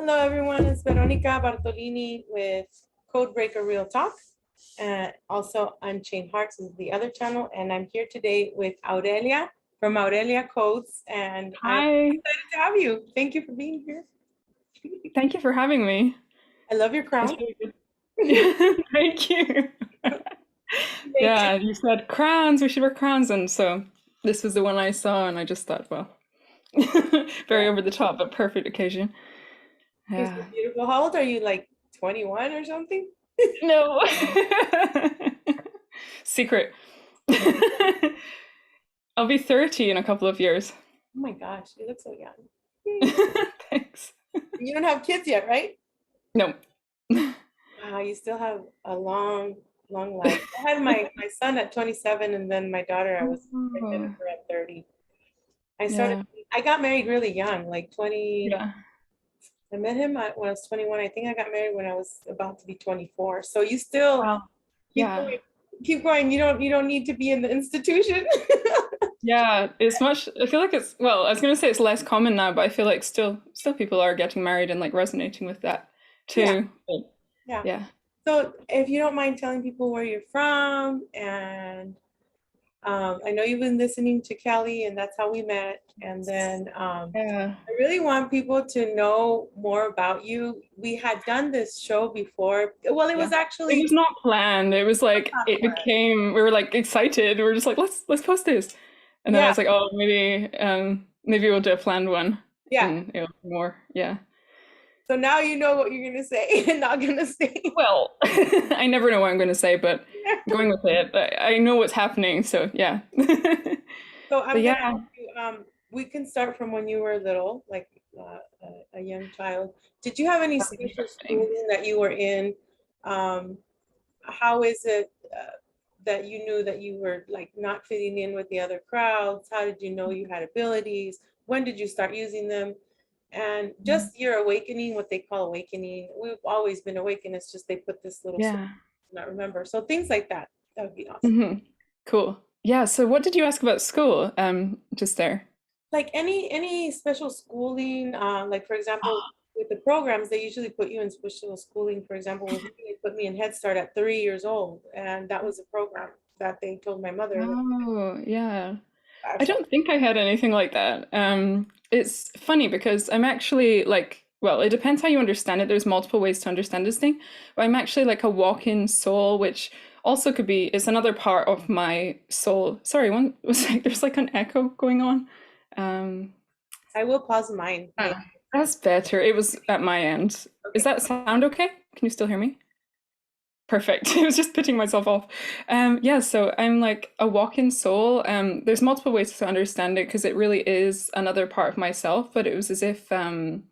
Hello, everyone. It's Veronica Bartolini with Codebreaker Real Talk. Also, Unchained Hearts is the other channel. And I'm here today with Aurelia from Aurelia Codes. And I'm Hi, excited to have you. Thank you for being here. thank you for having me. I love your It's crown. really good. Thank you. Make it. Yeah, you said crowns, we should wear crowns, and so this was the one I saw, and I just thought, well, Yeah, very over the top, but perfect occasion. you're so Yeah. beautiful. How old are you? Like 21 or something? No. Secret. I'll be 30 in a couple of years. Oh my gosh, you look so young. Thanks. You don't have kids yet, right? No. Wow, you still have a long, long life. I had my son at 27, and then my daughter, I was pregnant with Oh, her at 30. I started, yeah. I got married really young, like 20. Yeah. I met him when I was 21. I think I got married when I was about to be 24. So you still Wow. keep Yeah. going, keep going. You don't need to be in the institution. Yeah, it's much. I feel like it's well. I was gonna say it's less common now, but I feel like still people are getting married and like resonating with that Yeah, too. But, yeah. yeah, So if you don't mind telling people where you're from, and I know you've been listening to Kelly, and that's how we met. And then yeah. I really want people to know more about you. We had done this show before. Well, it Yeah. was It actually was not planned. It was like not it planned. became. We were like excited. We were just like let's post this, and then I Yeah, was like, oh maybe we'll do a planned one, yeah. and it'll be more. Yeah. So now you know what you're gonna say and not gonna say. Well, I never know what I'm gonna say, but I'm going with it. I know what's happening, so yeah. So But I'm gonna yeah. ask you, we can start from when you were little, like a young child. Did you have any That would be special fascinating. schooling that you were in? Um, how is it that you knew that you were like not fitting in with the other crowds? How did you know you had abilities? When did you start using them? And just your awakening, what they call awakening. We've always been awakened. It's just they put this little switch, Yeah. not remember. So things like that. That would be awesome. Hmm. Cool. Yeah, so what did you ask about school? Just there. Like any special schooling, like for example, with the programs, they usually put you in special schooling. For example, with me, they put me in Head Start at 3 years old, and that was a program that they told my mother that Oh, yeah. I I felt. don't think I had anything like that. It's funny because I'm actually like, well, it depends how you understand it. There's multiple ways to understand this thing, but I'm actually like a walk-in soul, which also could be, it's another part of my soul. Sorry, one was like, there's like an echo going on. Um, I will pause mine. Maybe. ah, that's better. It was at my end. Is Okay. that sound okay? Can you still hear me? Perfect. I was just putting myself off. Yeah, so I'm like a walk-in soul. There's multiple ways to understand it because it really is another part of myself, but it was as if um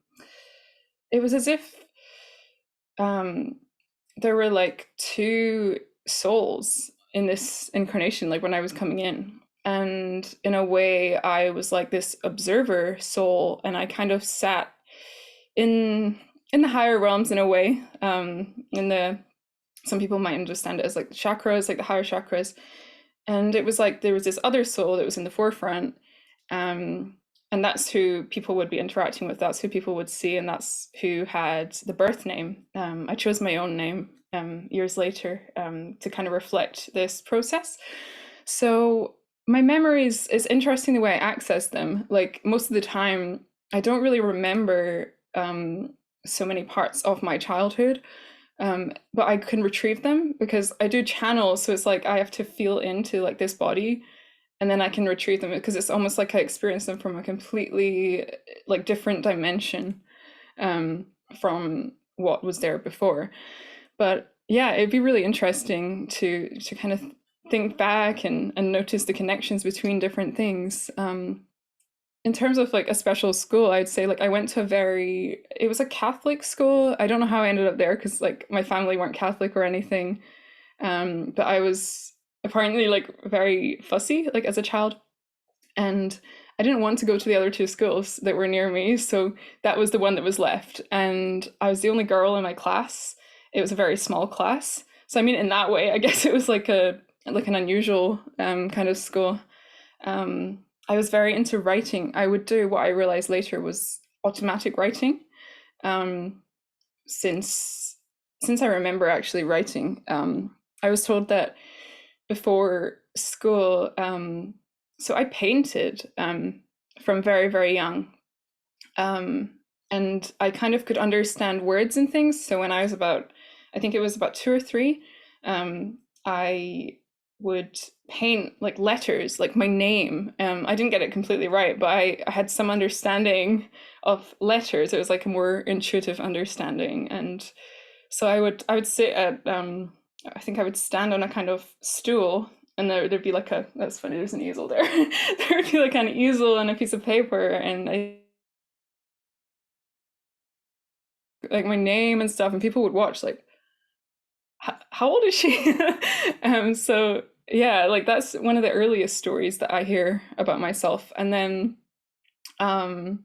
there were like two souls in this incarnation, like when I was coming in. And in a way, I was like this observer soul, and I kind of sat in in the higher realms in a way, in the some people might understand it as like the chakras, like the higher chakras. And it was like there was this other soul that was in the forefront. Um, and that's who people would be interacting with. That's who people would see. And that's who had the birth name. I chose my own name years later to kind of reflect this process. So my memories, is interesting the way I access them. Like most of the time, I don't really remember so many parts of my childhood, but I can retrieve them because I do channels. So it's like I have to feel into like this body, and then I can retrieve them because it's almost like I experience them from a completely like different dimension, um, from what was there before. But yeah, it'd be really interesting to kind of think back and notice the connections between different things. In terms of like a special school, I'd say like I went to it was a Catholic school. I don't know how I ended up there because like my family weren't Catholic or anything. But I was apparently like very fussy like as a child, and I didn't want to go to the other two schools that were near me, so that was the one that was left. And I was the only girl in my class. It was a very small class, so I mean, in that way, I guess it was like an unusual kind of school. I was very into writing. I would do what I realized later was automatic writing. since I remember actually writing. I was told that before school, so I painted from very, very young. And I kind of could understand words and things. So when I was about, I think it was about 2 or 3, I would paint like letters, like my name. I didn't get it completely right, but I had some understanding of letters. It was like a more intuitive understanding. And so I would sit at, I think I would stand on a kind of stool, and there'd be like a, that's funny, there's an easel there. There would be like an easel and a piece of paper, and I like my name and stuff, and people would watch like, how old is she? So yeah, like that's one of the earliest stories that I hear about myself. And then I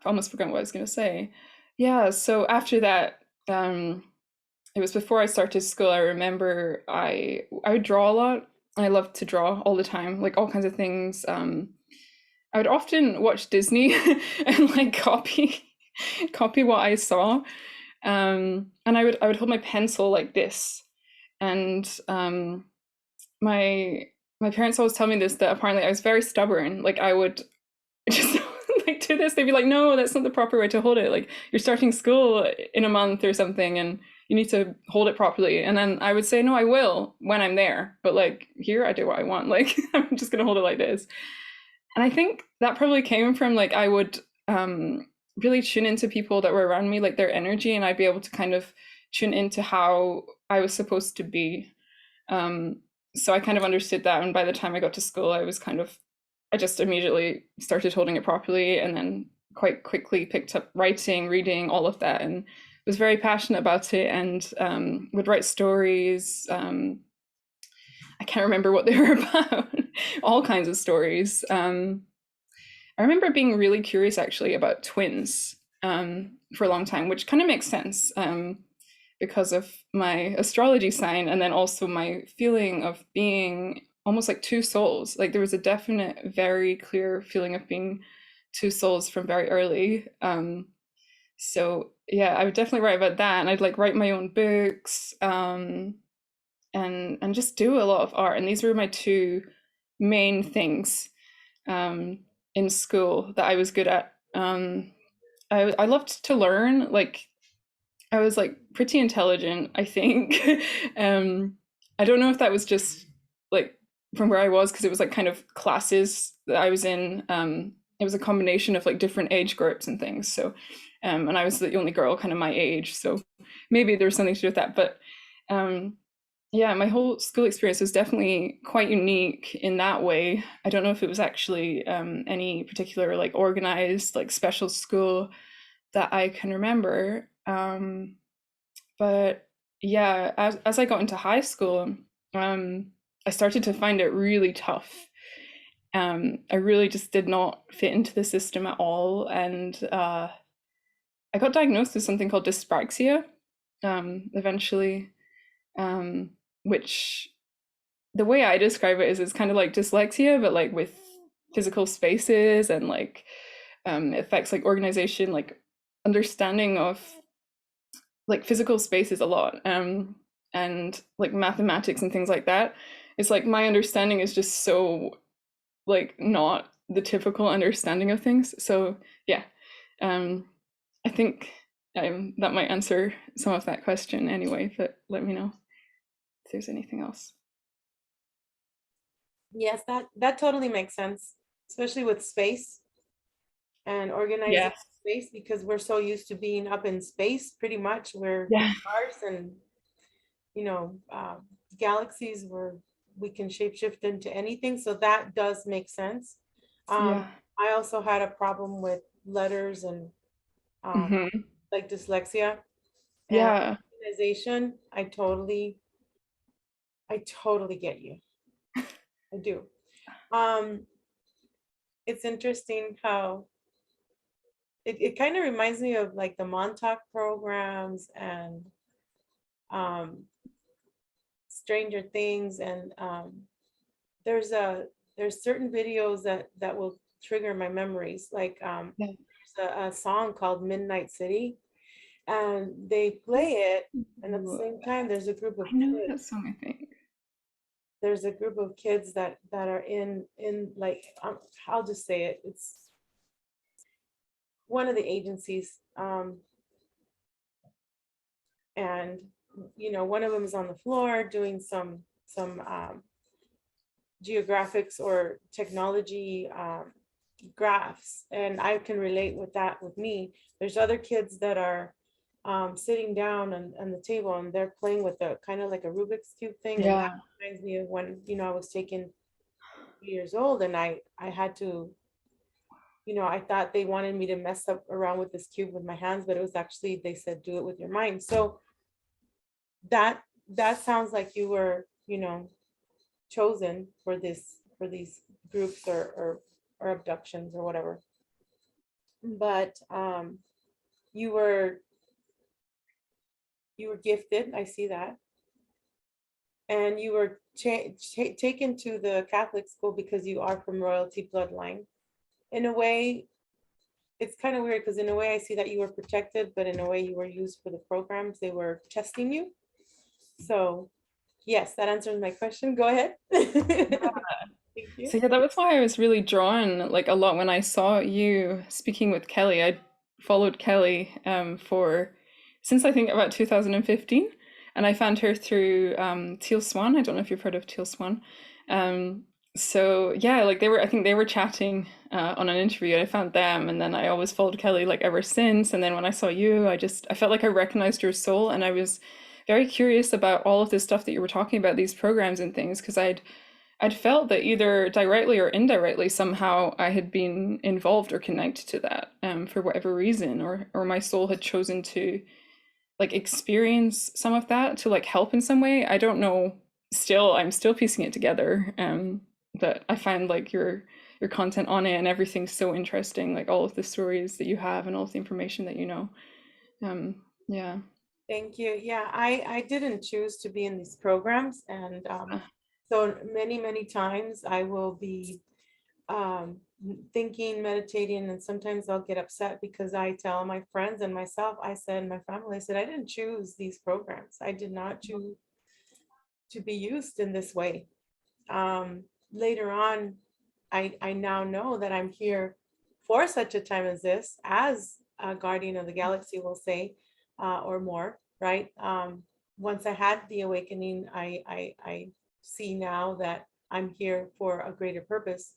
almost forgot what I was going to say. Yeah, so after that, it was before I started school. I remember I would draw a lot. I loved to draw all the time, like all kinds of things. I would often watch Disney and like copy what I saw. And I would hold my pencil like this, and my my parents always tell me this, that apparently I was very stubborn. Like I would just like to this, they'd be like, "No, that's not the proper way to hold it. Like you're starting school in a month or something, and you need to hold it properly." And then I would say, "No, I will when I'm there, but like here, I do what I want. Like I'm just gonna hold it like this." And I think that probably came from like I would really tune into people that were around me, like their energy, and I'd be able to kind of tune into how I was supposed to be. Um, so I kind of understood that, and by the time I got to school, I just immediately started holding it properly, and then quite quickly picked up writing, reading, all of that, and was very passionate about it, and would write stories. I can't remember what they were about, all kinds of stories. I remember being really curious actually about twins for a long time, which kind of makes sense because of my astrology sign, and then also my feeling of being almost like two souls. Like there was a definite, very clear feeling of being two souls from very early. So yeah, I would definitely write about that, and I'd like write my own books, and just do a lot of art. And these were my two main things um, in school that I was good at. I loved to learn. Like I was like pretty intelligent, I think. I don't know if that was just like from where I was, because it was like kind of classes that I was in. It was a combination of like different age groups and things. So, and I was the only girl kind of my age, so maybe there was something to do with that. But yeah, my whole school experience was definitely quite unique in that way. I don't know if it was actually any particular like organized like special school that I can remember. But yeah, as I got into high school, I started to find it really tough. I really just did not fit into the system at all, and I got diagnosed with something called dyspraxia eventually, um, which the way I describe it is it's kind of like dyslexia, but like with physical spaces, and like affects like organization, like understanding of like physical spaces a lot, and like mathematics and things like that. It's like my understanding is just so like not the typical understanding of things. So yeah, um, I think that might answer some of that question anyway, but let me know if there's anything else. Yes, that totally makes sense, especially with space and organizing Yeah, space, because we're so used to being up in space. Pretty much we're yeah, stars and you know galaxies where we can shapeshift into anything. So that does make sense. Um, yeah. I also had a problem with letters and um, Hmm. like dyslexia and Yeah. organization. I totally get you. I do. Um, it's interesting how it kind of reminds me of like the Montauk programs and um, Stranger Things, and there's certain videos that will trigger my memories. Like Yeah. there's a song called Midnight City, and they play it, and at the Ooh, same time, there's a group of I know that kids. song, I think. There's a group of kids that are in like I'll just say it. It's one of the agencies, and one of them is on the floor doing some geographics or technology graphs, and I can relate with that with me. There's other kids that are sitting down on the table, and they're playing with a kind of like a Rubik's Cube thing, and that Yeah. reminds me of when I was taken years old, and I had to, I thought they wanted me to mess up around with this cube with my hands, but it was actually, they said, do it with your mind. So that that sounds like you were, chosen for these groups or abductions or whatever. But you were you were gifted. I see that, and you were taken to the Catholic school because you are from royalty bloodline. In a way, it's kind of weird because in a way I see that you were protected, but in a way you were used for the programs. They were testing you. So yes, that answers my question. Go ahead. Thank you. So yeah, that was why I was really drawn like a lot when I saw you speaking with Kelly. I followed Kelly for since I think about 2015, and I found her through Teal Swan. I don't know if you've heard of Teal Swan. Um, so yeah, like I think they were chatting on an interview. I found them, and then I always followed Kelly like ever since. And then when I saw you, I felt like I recognized your soul, and I was very curious about all of this stuff that you were talking about, these programs and things, because I'd felt that either directly or indirectly somehow I had been involved or connected to that for whatever reason, or my soul had chosen to like experience some of that to like help in some way. I don't know. Still, I'm still piecing it together. But I find like your content on it and everything so interesting, like all of the stories that you have and all of the information that you know. Yeah. Thank you. Yeah, I didn't choose to be in these programs, and so many times I will be um, thinking, meditating, and sometimes I'll get upset because I tell my friends and myself, I said, my family, I said, I didn't choose these programs. I did not choose to be used in this way. Later on, I now know that I'm here for such a time as this, as a guardian of the galaxy, will say, or more, right? Once I had the awakening, I see now that I'm here for a greater purpose.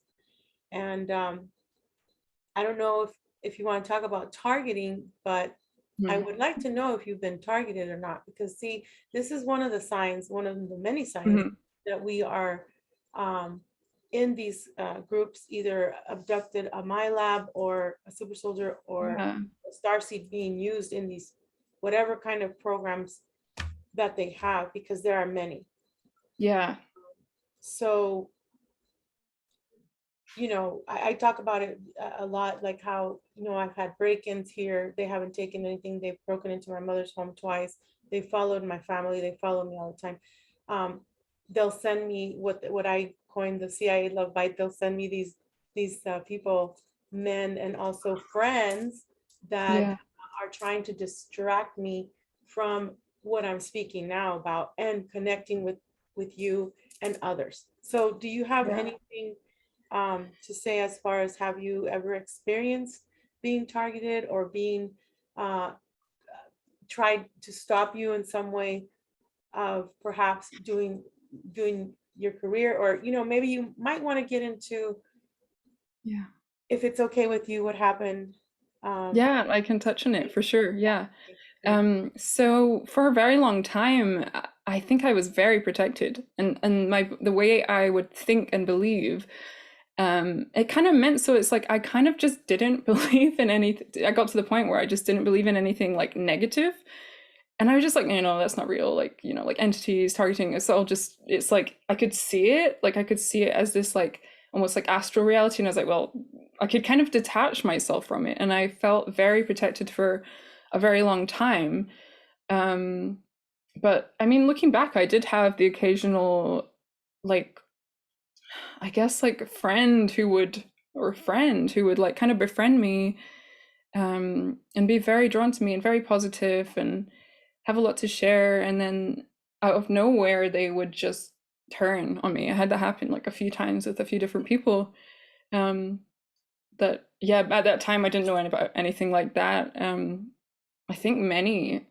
And I don't know if you want to talk about targeting, but I Mhm. would like to know if you've been targeted or not, because see, this is one of the signs, one of the many signs Mhm. that we are in these groups, either abducted a my lab or a super soldier or Yeah. a starseed being used in these whatever kind of programs that they have, because there are many. Yeah. So I talk about it a lot, like how, I've had break-ins here. They haven't taken anything. They've broken into my mother's home twice. They followed my family. They follow me all the time. Um, they'll send me what I coined the CIA love bite. They'll send me these people, men and also friends that Yeah. are trying to distract me from what I'm speaking now about and connecting with you and others. So do you have Yeah. anything to say as far as, have you ever experienced being targeted or being uh, tried to stop you in some way of perhaps doing your career, or maybe you might want to get into, Yeah. if it's okay with you, what happened. um Yeah, I can touch on it for sure. Yeah. thank So for a very long time, I think I was very protected, and the way I would think and believe, it kind of meant so it's like I kind of just didn't believe in anything. I got to the point where I just didn't believe in anything like negative, and I was just like, that's not real. Like like entities targeting. It's like I could see it, like I could see it as this like almost like astral reality, and I was like, well, I could kind of detach myself from it, and I felt very protected for a very long time. um, but I mean, looking back, I did have the occasional, like, I guess, like a friend who would or friend who would like kind of befriend me, and be very drawn to me and very positive and have a lot to share. And then out of nowhere, they would just turn on me. I had that happen like a few times with a few different people. That yeah, at that time I didn't know about anything like that. I think many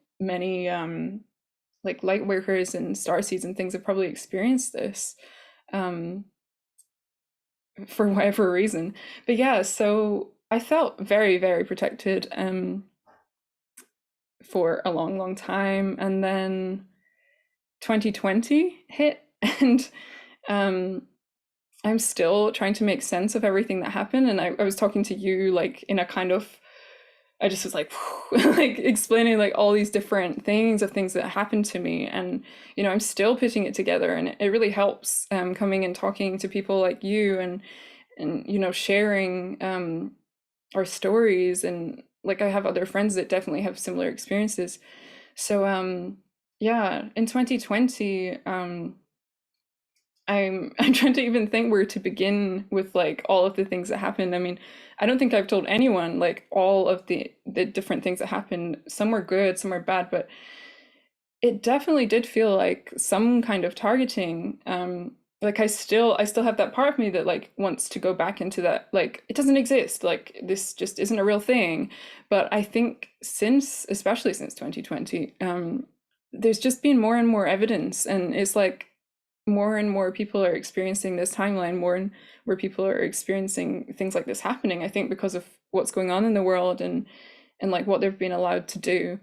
like light workers and starseeds and things have probably experienced this, um, for whatever reason. But yeah, so I felt very, very protected, for a long, long time. And then 2020 hit, and um, I'm still trying to make sense of everything that happened. And I was talking to you like in a kind of, I just was like, like explaining like all these different things of things that happened to me. And, I'm still putting it together, and it really helps, coming and talking to people like you, and sharing, our stories. And like I have other friends that definitely have similar experiences. So yeah, in 2020, I'm trying to even think where to begin with like all of the things that happened. I mean, I don't think I've told anyone like all of the different things that happened. Some were good, some were bad, but it definitely did feel like some kind of targeting. Like I still have that part of me that like wants to go back into that, like it doesn't exist, like this just isn't a real thing. But I think especially since 2020, there's just been more and more evidence, and it's like more and more people are experiencing this timeline, more and more people are experiencing things like this happening, I think because of what's going on in the world, and like what they've been allowed to do.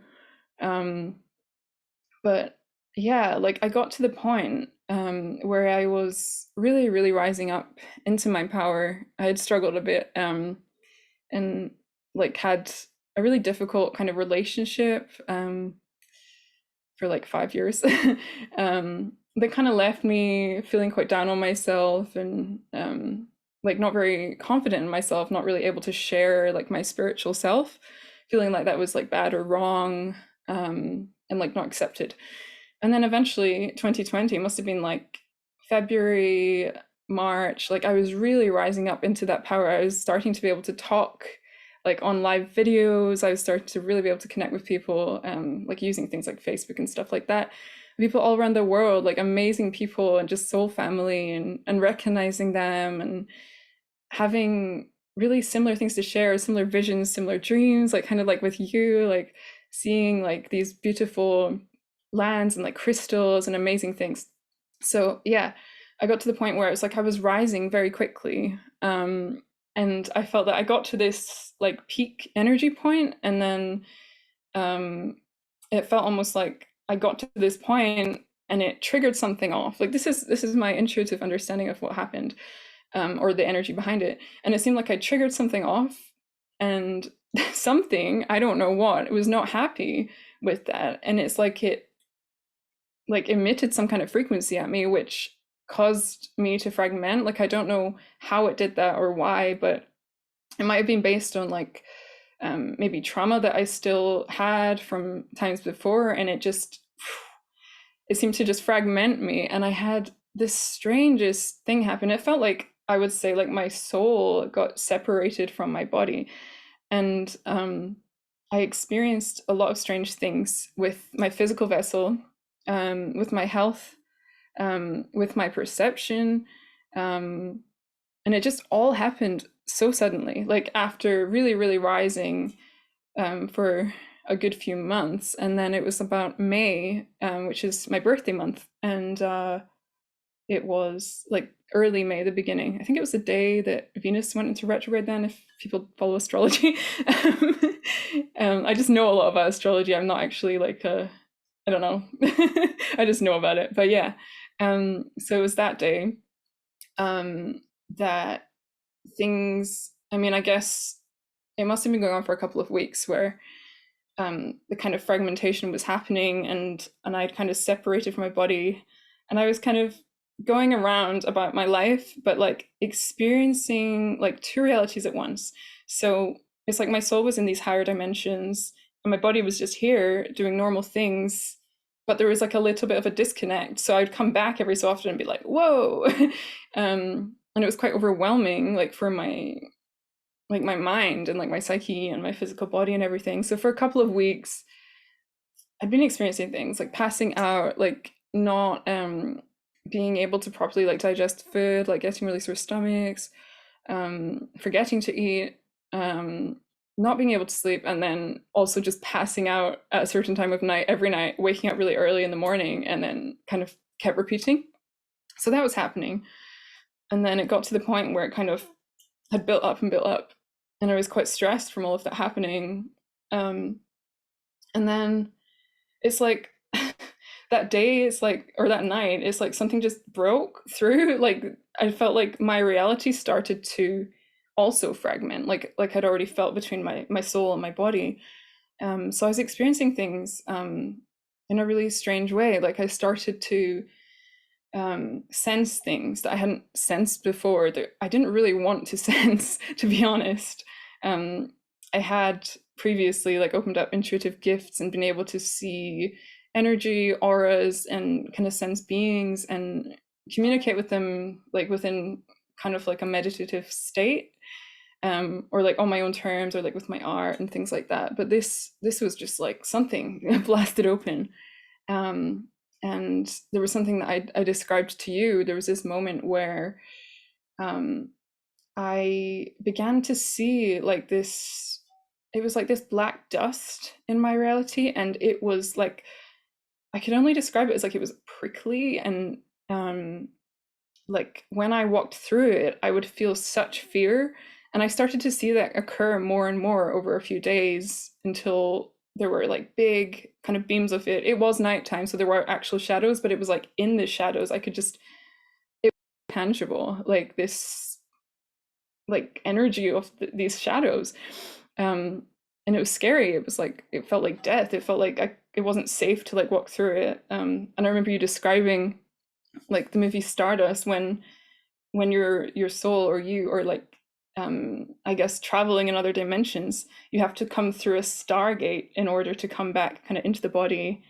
But yeah, like I got to the point, where I was really, really rising up into my power. I had struggled a bit, and like had a really difficult kind of relationship, for like 5 years, that kind of left me feeling quite down on myself, and like not very confident in myself, not really able to share like my spiritual self, feeling like that was like bad or wrong, and like not accepted. And then eventually 2020 must have been like February, March, like I was really rising up into that power. I was starting to be able to talk like on live videos. I was starting to really be able to connect with people, like using things like Facebook and stuff like that. People all around the world, like amazing people and just soul family, and recognizing them, and having really similar things to share, similar visions, similar dreams, like kind of like with you, like seeing like these beautiful lands and like crystals and amazing things. So yeah, I got to the point where it was like I was rising very quickly, and I felt that I got to this like peak energy point, and then it felt almost like I got to this point and it triggered something off. Like this is my intuitive understanding of what happened, or the energy behind it. And it seemed like I triggered something off, and something, I don't know what, it was not happy with that. And it's like it like emitted some kind of frequency at me, which caused me to fragment. Like I don't know how it did that or why, but it might have been based on like, maybe trauma that I still had from times before, and it seemed to just fragment me. And I had this strangest thing happen. It felt like, I would say, like my soul got separated from my body, and I experienced a lot of strange things with my physical vessel, with my health, with my perception, um, and it just all happened so suddenly. Like after really, really rising, for a good few months, and then it was about May, which is my birthday month, and it was like early May, the beginning. I think it was the day that Venus went into retrograde. Then, if people follow astrology, I just know a lot about astrology. I'm not actually like I don't know. I just know about it. But yeah, so it was that day, that things. I mean, I guess it must have been going on for a couple of weeks, where the kind of fragmentation was happening, and I'd kind of separated from my body, and I was kind of going around about my life, but like experiencing like two realities at once. So it's like my soul was in these higher dimensions, and my body was just here doing normal things, but there was like a little bit of a disconnect. So I'd come back every so often and be like, whoa. and it was quite overwhelming, like for my mind and like my psyche and my physical body and everything. So for a couple of weeks I'd been experiencing things like passing out, like not being able to properly like digest food, like getting really sore stomachs, forgetting to eat, not being able to sleep, and then also just passing out at a certain time of night every night, waking up really early in the morning, and then kind of kept repeating. So that was happening. And then it got to the point where it kind of had built up and built up. And I was quite stressed from all of that happening. And then it's like that day is like, or that night, it's like something just broke through. Like I felt like my reality started to also fragment, like I'd already felt between my soul and my body. So I was experiencing things in a really strange way. Like I started to sense things that I hadn't sensed before, that I didn't really want to sense, to be honest. I had previously like opened up intuitive gifts and been able to see energy, auras, and kind of sense beings and communicate with them like within kind of like a meditative state, or like on my own terms, or like with my art and things like that. But this was just like something blasted open. Um, and there was something that I described to you. There was this moment where I began to see like this, it was like this black dust in my reality. And it was like, I could only describe it as like it was prickly. And like when I walked through it, I would feel such fear. And I started to see that occur more and more over a few days until there were like big kind of beams of it. It was nighttime, so there were actual shadows, but it was like in the shadows, I could just, it was tangible, like this like energy of these shadows. And it was scary. It was like, it felt like death. It felt like it wasn't safe to like walk through it. And I remember you describing like the movie Stardust, when your soul or you, or like I guess traveling in other dimensions, you have to come through a stargate in order to come back kind of into the body,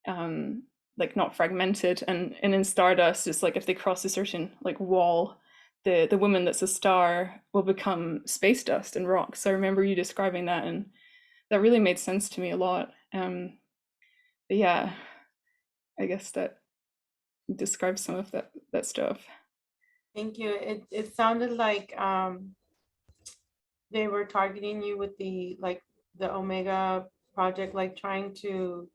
like not fragmented. And in Stardust, it's like if they cross a certain like wall, the woman that's a star will become space dust and rock. So I remember you describing that, and that really made sense to me a lot. But yeah, I guess that describes some of that stuff. Thank you. It sounded like they were targeting you with the like the Omega project, like trying to,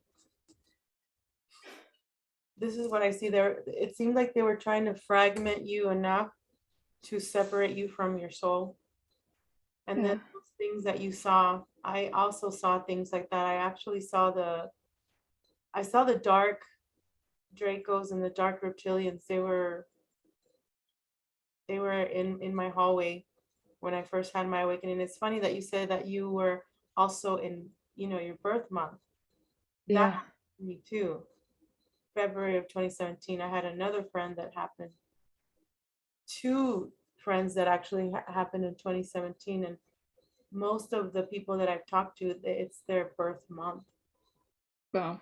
this is what I see there. It seemed like they were trying to fragment you enough to separate you from your soul. And then Yeah. those things that you saw, I also saw things like that. I actually saw the dark Dracos and the dark reptilians. They were in my hallway when I first had my awakening. It's funny that you said that you were also in, your birth month. That Yeah. happened to me too. February of 2017, I had another friend that happened. Two friends that actually happened in 2017, and most of the people that I've talked to, it's their birth month. Wow.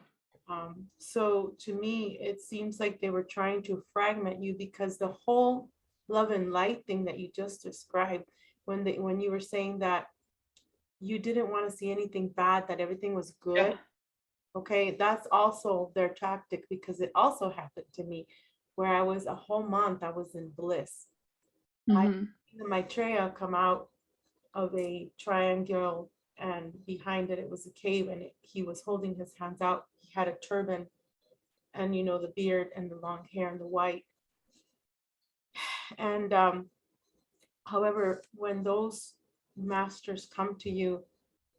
So to me, it seems like they were trying to fragment you, because the whole love and light thing that you just described, when you were saying that you didn't want to see anything bad, that everything was Yeah. good. Okay, that's also their tactic, because it also happened to me where I was a whole month, I was in bliss. I Mm-hmm. seen the Maitreya come out of a triangle, and behind it, it was a cave, and he was holding his hands out. He had a turban, and the beard and the long hair and the white. And however, when those masters come to you,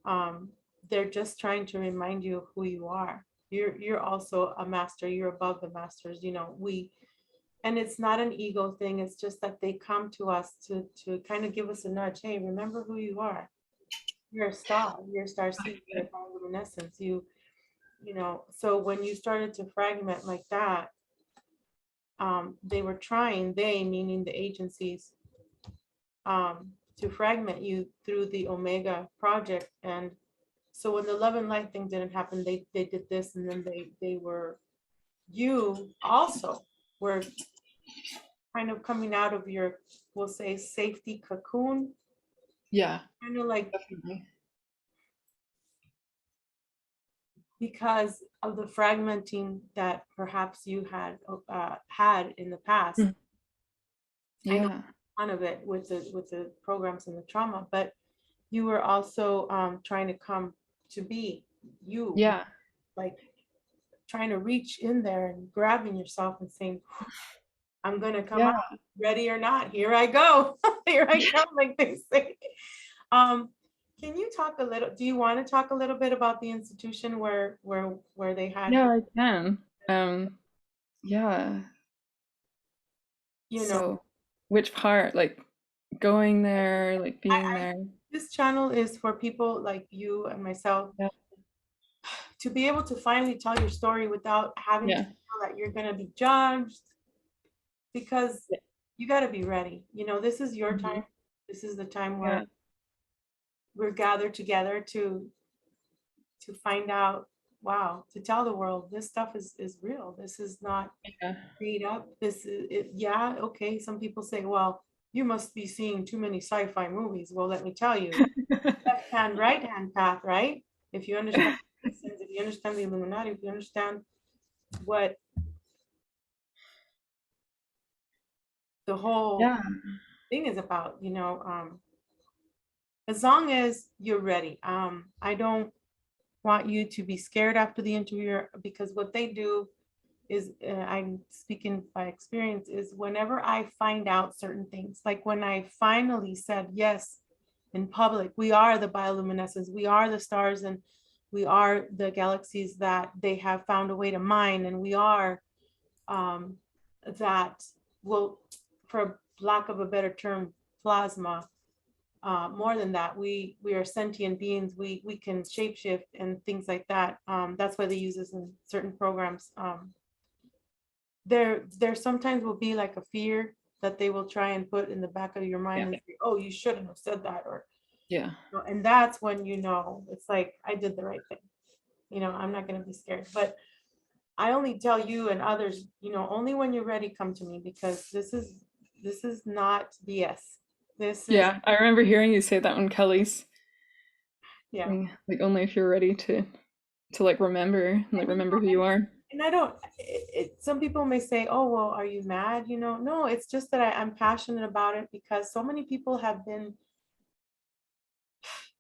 um, they're just trying to remind you of who you are. You're also a master. You're above the masters. And it's not an ego thing. It's just that they come to us to kind of give us a nudge. Hey, remember who you are. You're a star. You're a star seed. You're a bioluminescence. So when you started to fragment like that, they were trying, they meaning the agencies, to fragment you through the Omega project. And so when the love and light thing didn't happen, they did this, and then you also were kind of coming out of your, we'll say, safety cocoon, Yeah, kind of like definitely. because of the fragmenting that perhaps you had in the past. Mm. I know Yeah, none of it with the programs and the trauma, but you were also trying to come to be you, yeah, like trying to reach in there and grabbing yourself and saying, I'm gonna come out, yeah. ready or not, here I go. Here I come, like they say. Um, can you talk a little, do you want to talk a little bit about the institution where they had Yeah, I can. Yeah. you know, So, which part? Like going there, like being I there. this channel is for people like you and myself Yeah. to be able to finally tell your story without having to Yeah. feel that you're gonna be judged, because Yeah. you got to be ready. This is your Mhm. time. This is the time where Yeah. we're gathered together to find out, wow, to tell the world this stuff is real. This is not Yeah. made up. This is it. Yeah, okay. Some people say, well, you must be seeing too many sci-fi movies. Well, let me tell you, left hand, right hand path, right? If you understand, if you understand the Illuminati, if you understand what the whole Yeah. thing is about, as long as you're ready. I don't want you to be scared after the interview, because what they do is, I'm speaking by experience, is whenever I find out certain things, like when I finally said yes in public, we are the bioluminescence, we are the stars, and we are the galaxies that they have found a way to mine, and we are um, that, well, for lack of a better term, plasma. More than that, we are sentient beings. We can shapeshift and things like that. That's why they use this in certain programs. There sometimes will be like a fear that they will try and put in the back of your mind Yeah. and say, oh, you shouldn't have said that, or Yeah. and that's when it's like I did the right thing. I'm not going to be scared, but I only tell you and others, only when you're ready, come to me, because this is not BS. This is, Yeah. I remember hearing you say that on Kelly's yeah. thing, like only if you're ready to like remember and like And, remember who you are. I don't, some people may say, oh, well, are you mad? No, it's just that I'm passionate about it, because so many people have been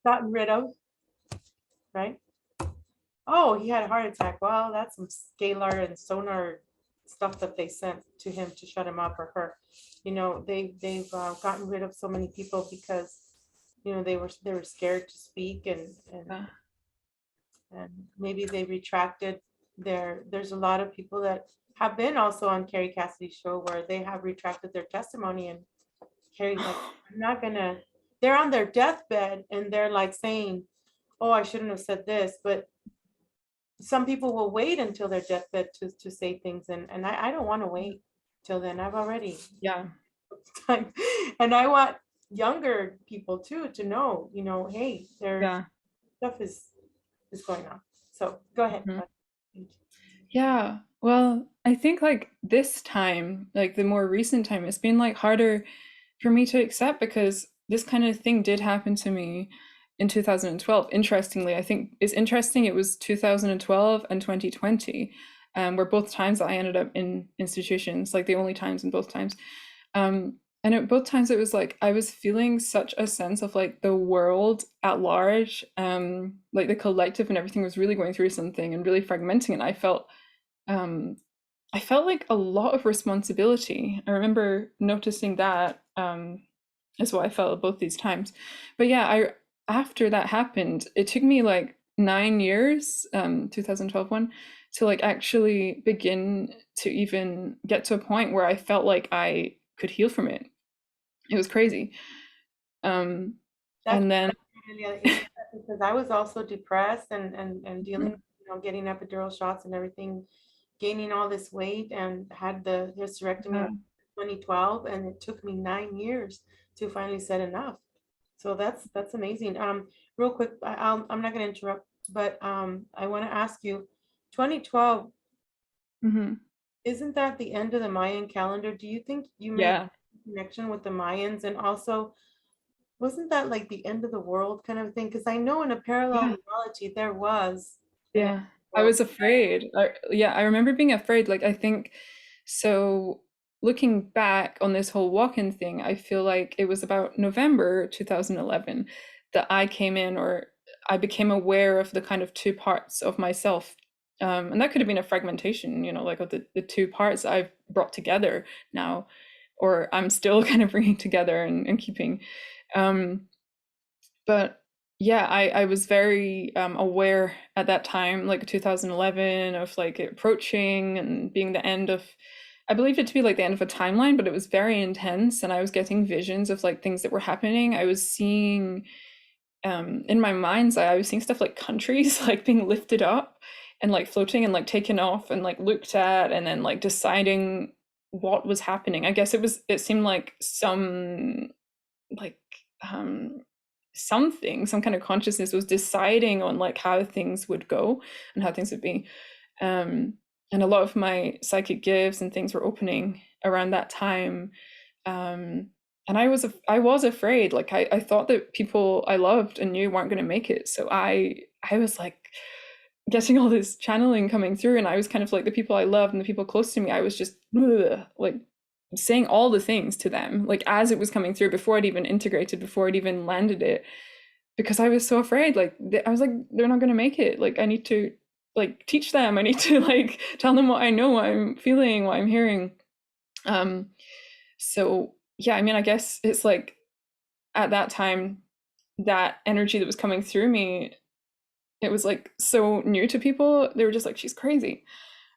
gotten rid of, right? Oh, he had a heart attack. Well, that's some scalar and sonar stuff that they sent to him to shut him up, or her. They've gotten rid of so many people because they were scared to speak, Yeah. and maybe they retracted there's a lot of people that have been also on Carrie Cassidy's show where they have retracted their testimony, and Carrie's like, I'm not gonna, they're on their deathbed and they're like saying, oh, I shouldn't have said this, but some people will wait until their deathbed to say things, and I don't want to wait till then. I've already Yeah. time, and I want younger people too to know, hey, there's Yeah. stuff is going on. So go ahead. Mhm. Yeah. Well, I think like this time, like the more recent time, it's been like harder for me to accept because this kind of thing did happen to me in 2012. Interestingly, I think it's interesting it was 2012 and 2020, were both times that I ended up in institutions, like the only times in both times. And at both times it was like I was feeling such a sense of like the world at large, like the collective and everything was really going through something and really fragmenting, and um I felt like a lot of responsibility. I remember noticing that is what I felt at both these times. But yeah, I after that happened, it took me like 9 years, 2012 one, to like actually begin to even get to a point where I felt like I could heal from it. It was crazy. Um, That's and then really interesting, because I was also depressed and dealing, getting epidural shots and everything, gaining all this weight, and had the hysterectomy uh, in 2012, and it took me 9 years to finally said enough. So that's amazing. Real quick, I'm not going to interrupt, but I want to ask you, 2012, mhm. isn't that the end of the Mayan calendar? Do you think you made Yeah. a connection with the Mayans? And also, wasn't that like the end of the world kind of thing? Because I know in a parallel Yeah. reality there was an end Yeah. of the I world. was afraid. Yeah, I remember being afraid. Like, I think so. Looking back on this whole walk-in thing, I feel like it was about November 2011 that I came in, or I became aware of the kind of two parts of myself. And that could have been a fragmentation, like of the two parts I've brought together now, or I'm still kind of bringing together and keeping. Um, but yeah, I was very aware at that time, like 2011, of like it approaching and being the end of, I believed it to be like the end of a timeline, but it was very intense, and I was getting visions of like things that were happening. I was seeing in my mind's eye, I was seeing stuff like countries like being lifted up and like floating and like taken off and like looked at, and then like deciding what was happening. I guess it seemed like some like um some kind of consciousness was deciding on like how things would go and how things would be. um and a lot of my psychic gifts and things were opening around that time. And I was afraid. Like, I thought that people I loved and knew weren't going to make it, so I was like getting all this channeling coming through, and I was kind of like, the people I loved and the people close to me, I was just like saying all the things to them, like as it was coming through, before I'd even integrated, before I'd even landed it, because I was so afraid. Like, I was like, they're not going to make it. Like, I need to like teach them. I need to like tell them what I know, what I'm feeling, what I'm hearing. So yeah, I mean, I guess it's like at that time, that energy that was coming through me, it was like so new to people. They were just like, she's crazy.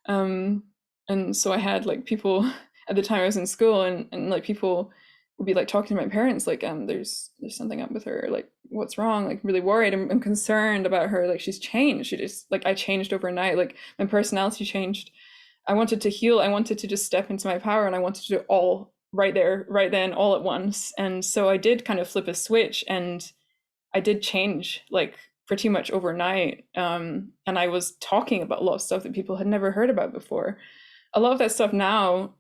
um and so I had like people at the time I was in school, and like people would be like talking to my parents like, there's something up with her, like what's wrong, like really worried. I'm concerned about her, like she's changed. She just, like, I changed overnight, like my personality changed. I wanted to heal. I wanted to just step into my power, and I wanted to do it all right there, right then, all at once. And so I did kind of flip a switch, and I did change like pretty much overnight. And I was talking about a lot of stuff that people had never heard about before. A lot of that stuff now,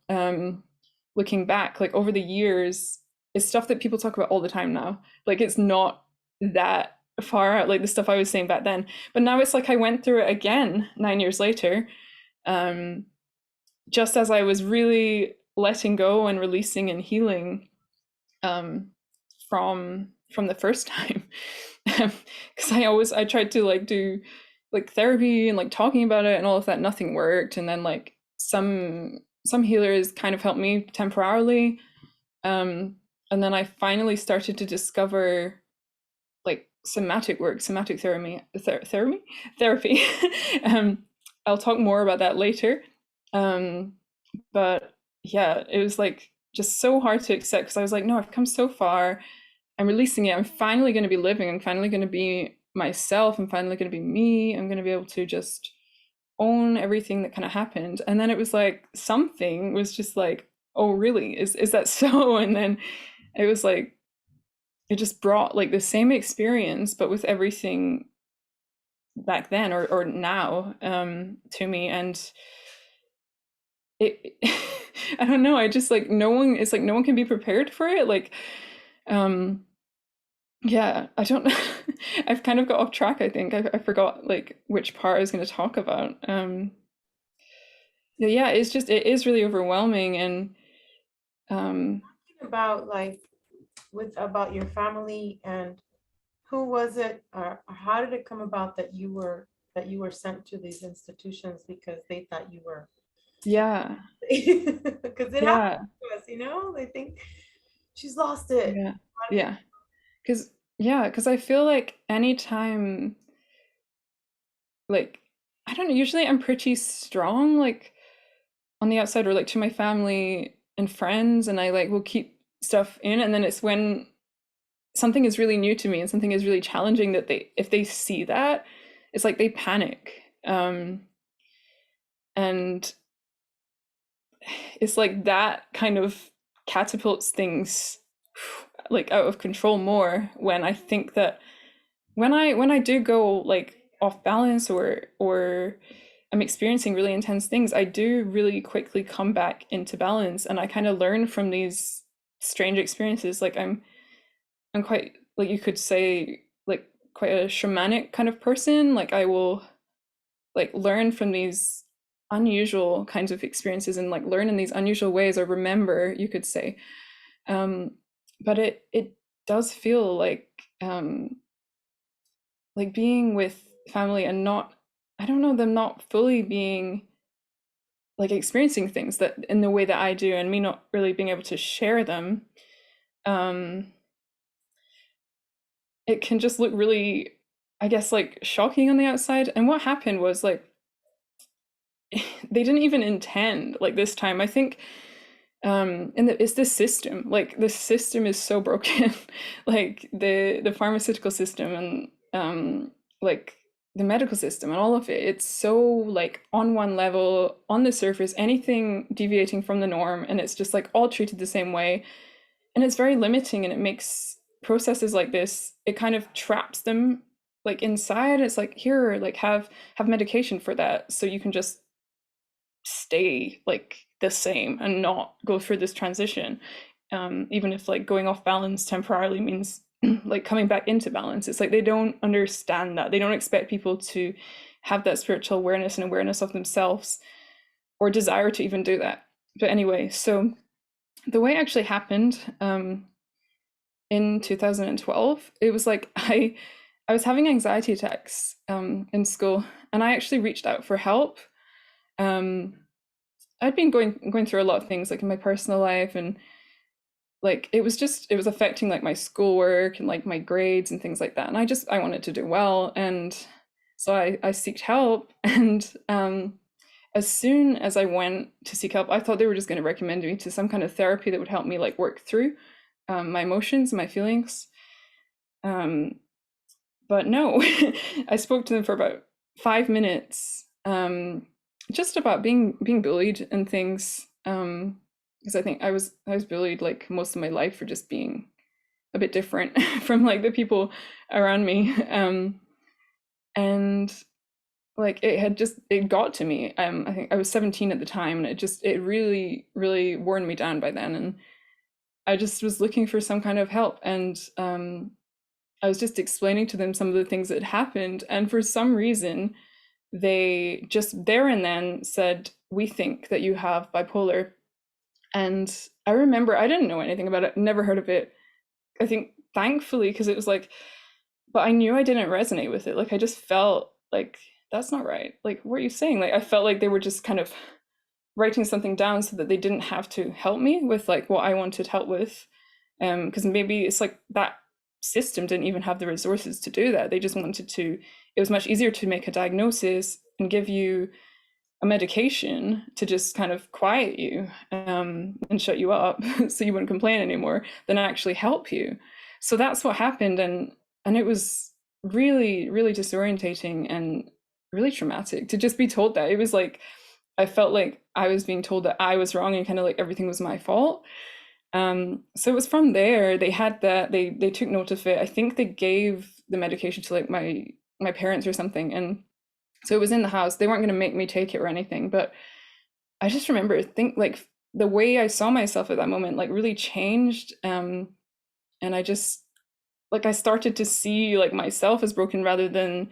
looking back, like over the years, is stuff that people talk about all the time now. Like, it's not that far out, like the stuff I was saying back then. But now it's like I went through it again 9 years later, um, just as I was really letting go and releasing and healing, um, from the first time. Because I tried to like do like therapy and like talking about it and all of that, nothing worked. And then like some healers kind of helped me temporarily, and then I finally started to discover like somatic work, somatic therapy. um, I'll talk more about that later. Um, but yeah, it was like just so hard to accept, because I was like, no, I've come so far. I'm releasing it. I'm finally going to be living. I'm finally going to be myself. I'm finally going to be me. I'm going to be able to just own everything that kind of happened. And then it was like something was just like, oh, really? Is that so? And then it was like it just brought like the same experience, but with everything back then, or now, to me. And it I don't know, I just like, no one, it's like no one can be prepared for it. Like, um yeah, I don't know. I've kind of got off track, I think. I forgot like which part I was going to talk about. Yeah, it's just, it is really overwhelming. And um About like about your family, and who was it, or how did it come about that you were sent to these institutions because they thought you were yeah, because it happens yeah, to us, they think she's lost it. yeah, yeah. Because I feel like anytime, like, I don't know, usually I'm pretty strong, like on the outside, or like to my family and friends, and I like will keep stuff in. And then it's when something is really new to me and something is really challenging, that they, if they see that, it's like they panic. And it's like that kind of catapults things like out of control more, when I think that when I do go like off balance, or I'm experiencing really intense things, I do really quickly come back into balance, and I kind of learn from these strange experiences. Like I'm quite, like you could say, like quite a shamanic kind of person. Like I will like learn from these unusual kinds of experiences and like learn in these unusual ways, or remember, you could say. um but it does feel like being with family and not, I don't know, them not fully being like experiencing things that in the way that I do, and me not really being able to share them. um it can just look really, I guess, like shocking on the outside. And what happened was like they didn't even intend, like this time I think, it's this system, like the system is so broken. Like the pharmaceutical system, and like the medical system and all of it, it's so like on one level, on the surface, anything deviating from the norm and it's just like all treated the same way. And it's very limiting, and it makes processes like this, it kind of traps them like inside. It's like, here, like have medication for that, so you can just stay like the same and not go through this transition. Even if like going off balance temporarily means like coming back into balance, it's like they don't understand that. They don't expect people to have that spiritual awareness and awareness of themselves, or desire to even do that. But anyway, so the way it actually happened, in 2012, it was like I was having anxiety attacks in school, and I actually reached out for help. um, I'd been going through a lot of things like in my personal life, and like it was affecting like my schoolwork and like my grades and things like that. And I wanted to do well, and so I seeked help. And as soon as I went to seek help, I thought they were just going to recommend me to some kind of therapy that would help me like work through my emotions and my feelings. Um, but no, I spoke to them for about 5 minutes, just about being bullied and things. Because I think I was bullied like most of my life for just being a bit different from like the people around me. And like it got to me. I think I was 17 at the time, and it really really worn me down by then. And I just was looking for some kind of help. And I was just explaining to them some of the things that had happened, and for some reason, they just there and then said, "We think that you have bipolar." And I remember I didn't know anything about it, never heard of it. I think thankfully, because it was like, but I knew I didn't resonate with it. Like I just felt like that's not right. Like, what are you saying? Like I felt like they were just kind of writing something down so that they didn't have to help me with like what I wanted help with. Because maybe it's like that system didn't even have the resources to do that. They just wanted to, it was much easier to make a diagnosis and give you a medication to just kind of quiet you, and shut you up so you wouldn't complain anymore, than actually help you. So that's what happened. And it was really really disorientating and really traumatic to just be told that. It was like I felt like I was being told that I was wrong and kind of like everything was my fault. So it was from there they had that they took note of it. I think they gave the medication to like my parents or something, and so it was in the house. They weren't going to make me take it or anything. But I just remember think like the way I saw myself at that moment like really changed. And I just like I started to see like myself as broken, rather than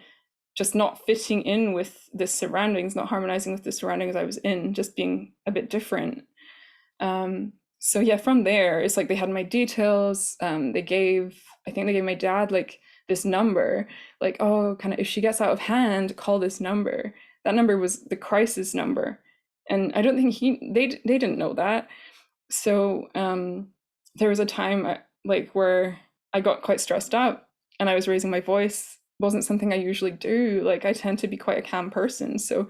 just not fitting in with the surroundings, not harmonizing with the surroundings I was in, just being a bit different. So yeah, from there, it's like they had my details. I think they gave my dad like this number, like, oh, kind of if she gets out of hand, call this number. That number was the crisis number, and I don't think they didn't know that. So there was a time like where I got quite stressed out, and I was raising my voice. Wasn't something I usually do. Like I tend to be quite a calm person, so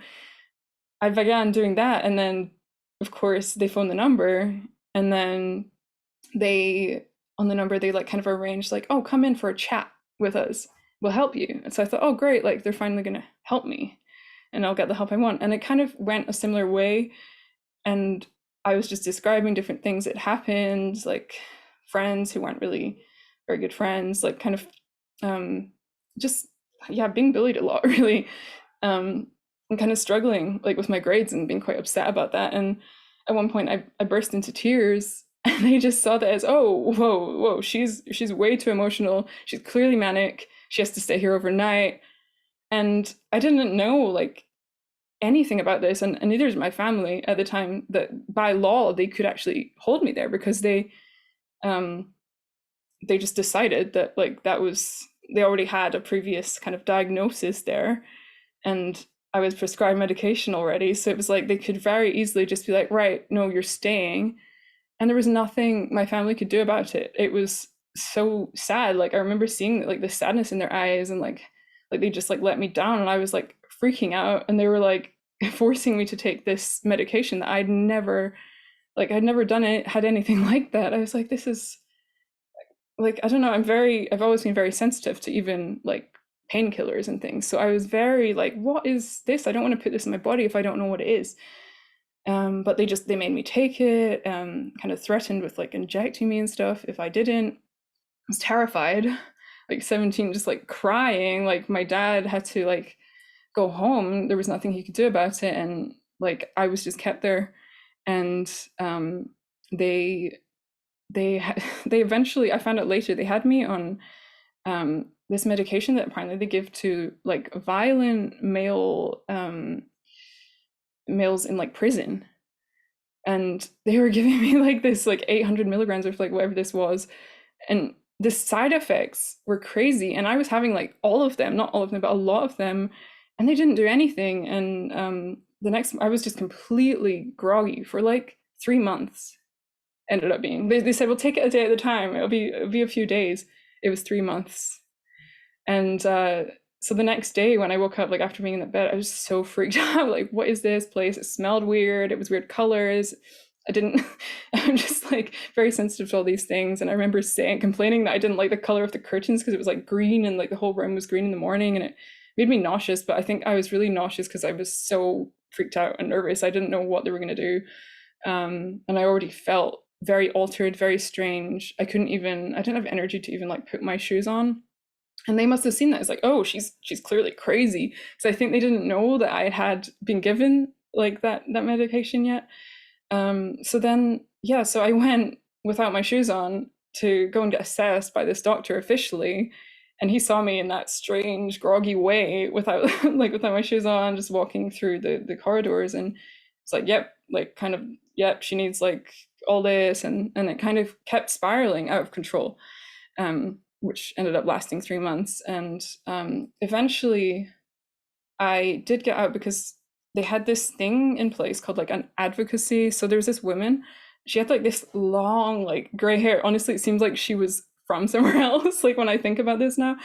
I began doing that. And then of course they phoned the number, and then they on the number they like kind of arranged like, oh, come in for a chat with us, we'll help you. And so I thought, oh great, like they're finally gonna help me and I'll get the help I want. And it kind of went a similar way. And I was just describing different things that happened, like friends who weren't really very good friends, like kind of just yeah, being bullied a lot really. um kind of struggling like with my grades and being quite upset about that. And at one point I burst into tears and they just saw that as, oh, whoa, she's way too emotional. She's clearly manic. She has to stay here overnight. And I didn't know like anything about this, and neither is my family at the time, that by law they could actually hold me there because um they just decided that like that was, they already had a previous kind of diagnosis there, and I was prescribed medication already. So it was like they could very easily just be like, right, no, you're staying. And there was nothing my family could do about it. It was so sad. Like I remember seeing like the sadness in their eyes, and like they just like let me down, and I was like freaking out, and they were like forcing me to take this medication that I'd never done it, had anything like that. I was like, this is like, I don't know, I've always been very sensitive to even like painkillers and things. So I was very like, what is this? I don't want to put this in my body if I don't know what it is. But they made me take it, kind of threatened with like injecting me and stuff if I didn't. I was terrified, like 17, just like crying. Like my dad had to like go home. There was nothing he could do about it. And like I was just kept there. And they they they eventually, I found out later, they had me on this medication that apparently they give to like violent males in like prison, and they were giving me like this like 800 milligrams of like whatever this was, and the side effects were crazy, and I was having like all of them, not all of them but a lot of them, and they didn't do anything. And the next, I was just completely groggy for like 3 months. Ended up being, they said, well, take it a day at a time, it'll be a few days. It was 3 months. And so the next day when I woke up, like after being in that bed, I was so freaked out. Like, what is this place? It smelled weird. It was weird colors. I didn't, I'm just like very sensitive to all these things. And I remember complaining that I didn't like the color of the curtains because it was like green, and like the whole room was green in the morning, and it made me nauseous. But I think I was really nauseous because I was so freaked out and nervous. I didn't know what they were going to do. And I already felt very altered, very strange. I didn't have energy to even like put my shoes on. And they must have seen that. It's like, oh, she's clearly crazy. Because I think they didn't know that I had been given like that medication yet. So then, yeah, so I went without my shoes on to go and get assessed by this doctor officially. And he saw me in that strange, groggy way without without my shoes on, just walking through the corridors. And it's like, yep, like kind of, yep, she needs like all this. And it kind of kept spiraling out of control. Which ended up lasting 3 months. And eventually I did get out because they had this thing in place called like an advocacy. So there was this woman, she had like this long, like gray hair. Honestly, it seems like she was from somewhere else. Like when I think about this now,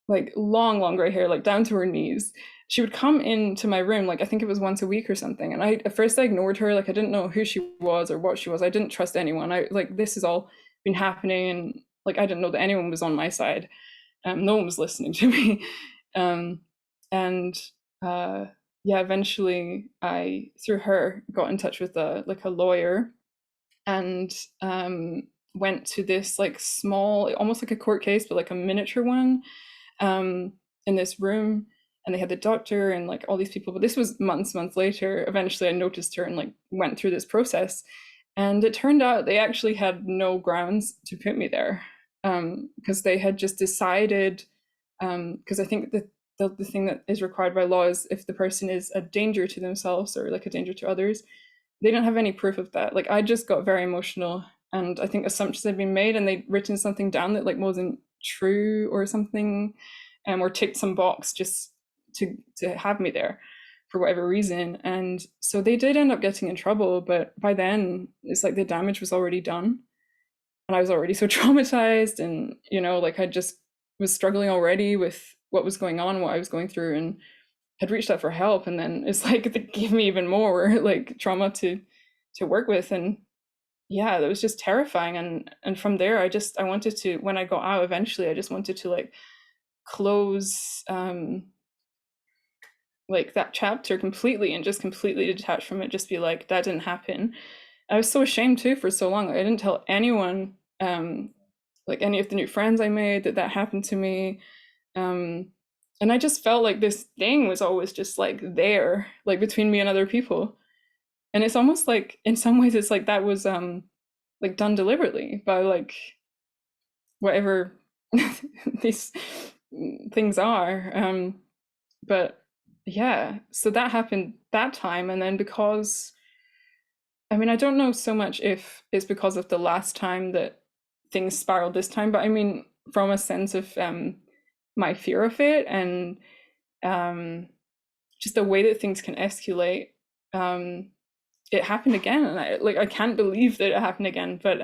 like long gray hair, like down to her knees. She would come into my room, like I think it was once a week or something. And at first I ignored her, like I didn't know who she was or what she was. I didn't trust anyone. I like, this has all been happening, and like I didn't know that anyone was on my side. No one was listening to me. Um, and yeah, eventually I, through her, got in touch with a lawyer, and went to this like small, almost like a court case, but like a miniature one, in this room. And they had the doctor and like all these people. But this was months later. Eventually I noticed her and like went through this process. And it turned out they actually had no grounds to put me there, because they had just decided, because I think that the thing that is required by law is if the person is a danger to themselves or like a danger to others. They don't have any proof of that. Like I just got very emotional, and I think assumptions had been made, and they'd written something down that like wasn't true or something, or ticked some box just to have me there for whatever reason. And so they did end up getting in trouble, but by then it's like the damage was already done, and I was already so traumatized, and like I just was struggling already with what was going on, what I was going through, and had reached out for help. And then it's like they gave me even more like trauma to work with. And yeah, that was just terrifying. And from there I wanted to, when I got out eventually, I just wanted to like close like that chapter completely, and just completely detach from it, just be like, that didn't happen. I was so ashamed too for so long. I didn't tell anyone, like any of the new friends I made, that happened to me. And I just felt like this thing was always just like there, like between me and other people. And it's almost like in some ways it's like that was like done deliberately by like whatever these things are. But yeah, so that happened that time. And then because, I mean, I don't know so much if it's because of the last time that things spiraled this time, but I mean, from a sense of my fear of it and um, just the way that things can escalate, um, it happened again. And I can't believe that it happened again. But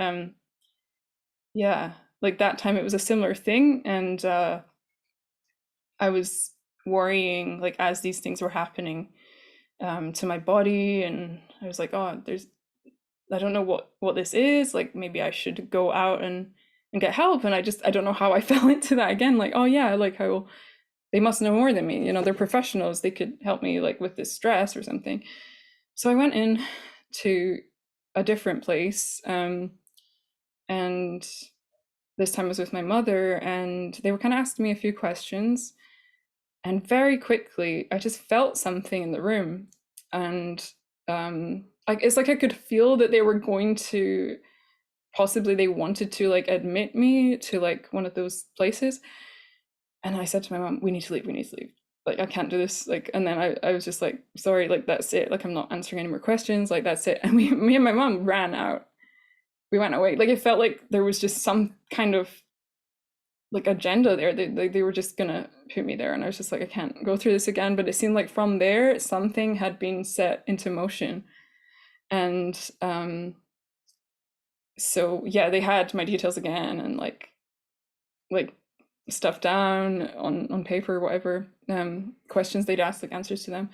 yeah, like that time it was a similar thing. And I was worrying, like, as these things were happening to my body. And I was like, oh, I don't know what this is. Like, maybe I should go out and get help. And I don't know how I fell into that again. Like, oh yeah, like how they must know more than me. You know, they're professionals. They could help me like with this stress or something. So I went in to a different place, and this time I was with my mother, and they were kind of asking me a few questions. And very quickly, I just felt something in the room, and like it's like I could feel that they were going to, possibly they wanted to like admit me to like one of those places. And I said to my mom, we need to leave, we need to leave. Like, I can't do this. Like, and then I was just like, sorry, like, that's it. Like, I'm not answering any more questions. Like, that's it. And me and my mom ran out. We went away. Like, it felt like there was just some kind of like agenda there. They were just gonna put me there. And I was just like, I can't go through this again. But it seemed like from there, something had been set into motion. And so yeah, they had my details again and like stuff down on paper, whatever questions they'd ask, like answers to them.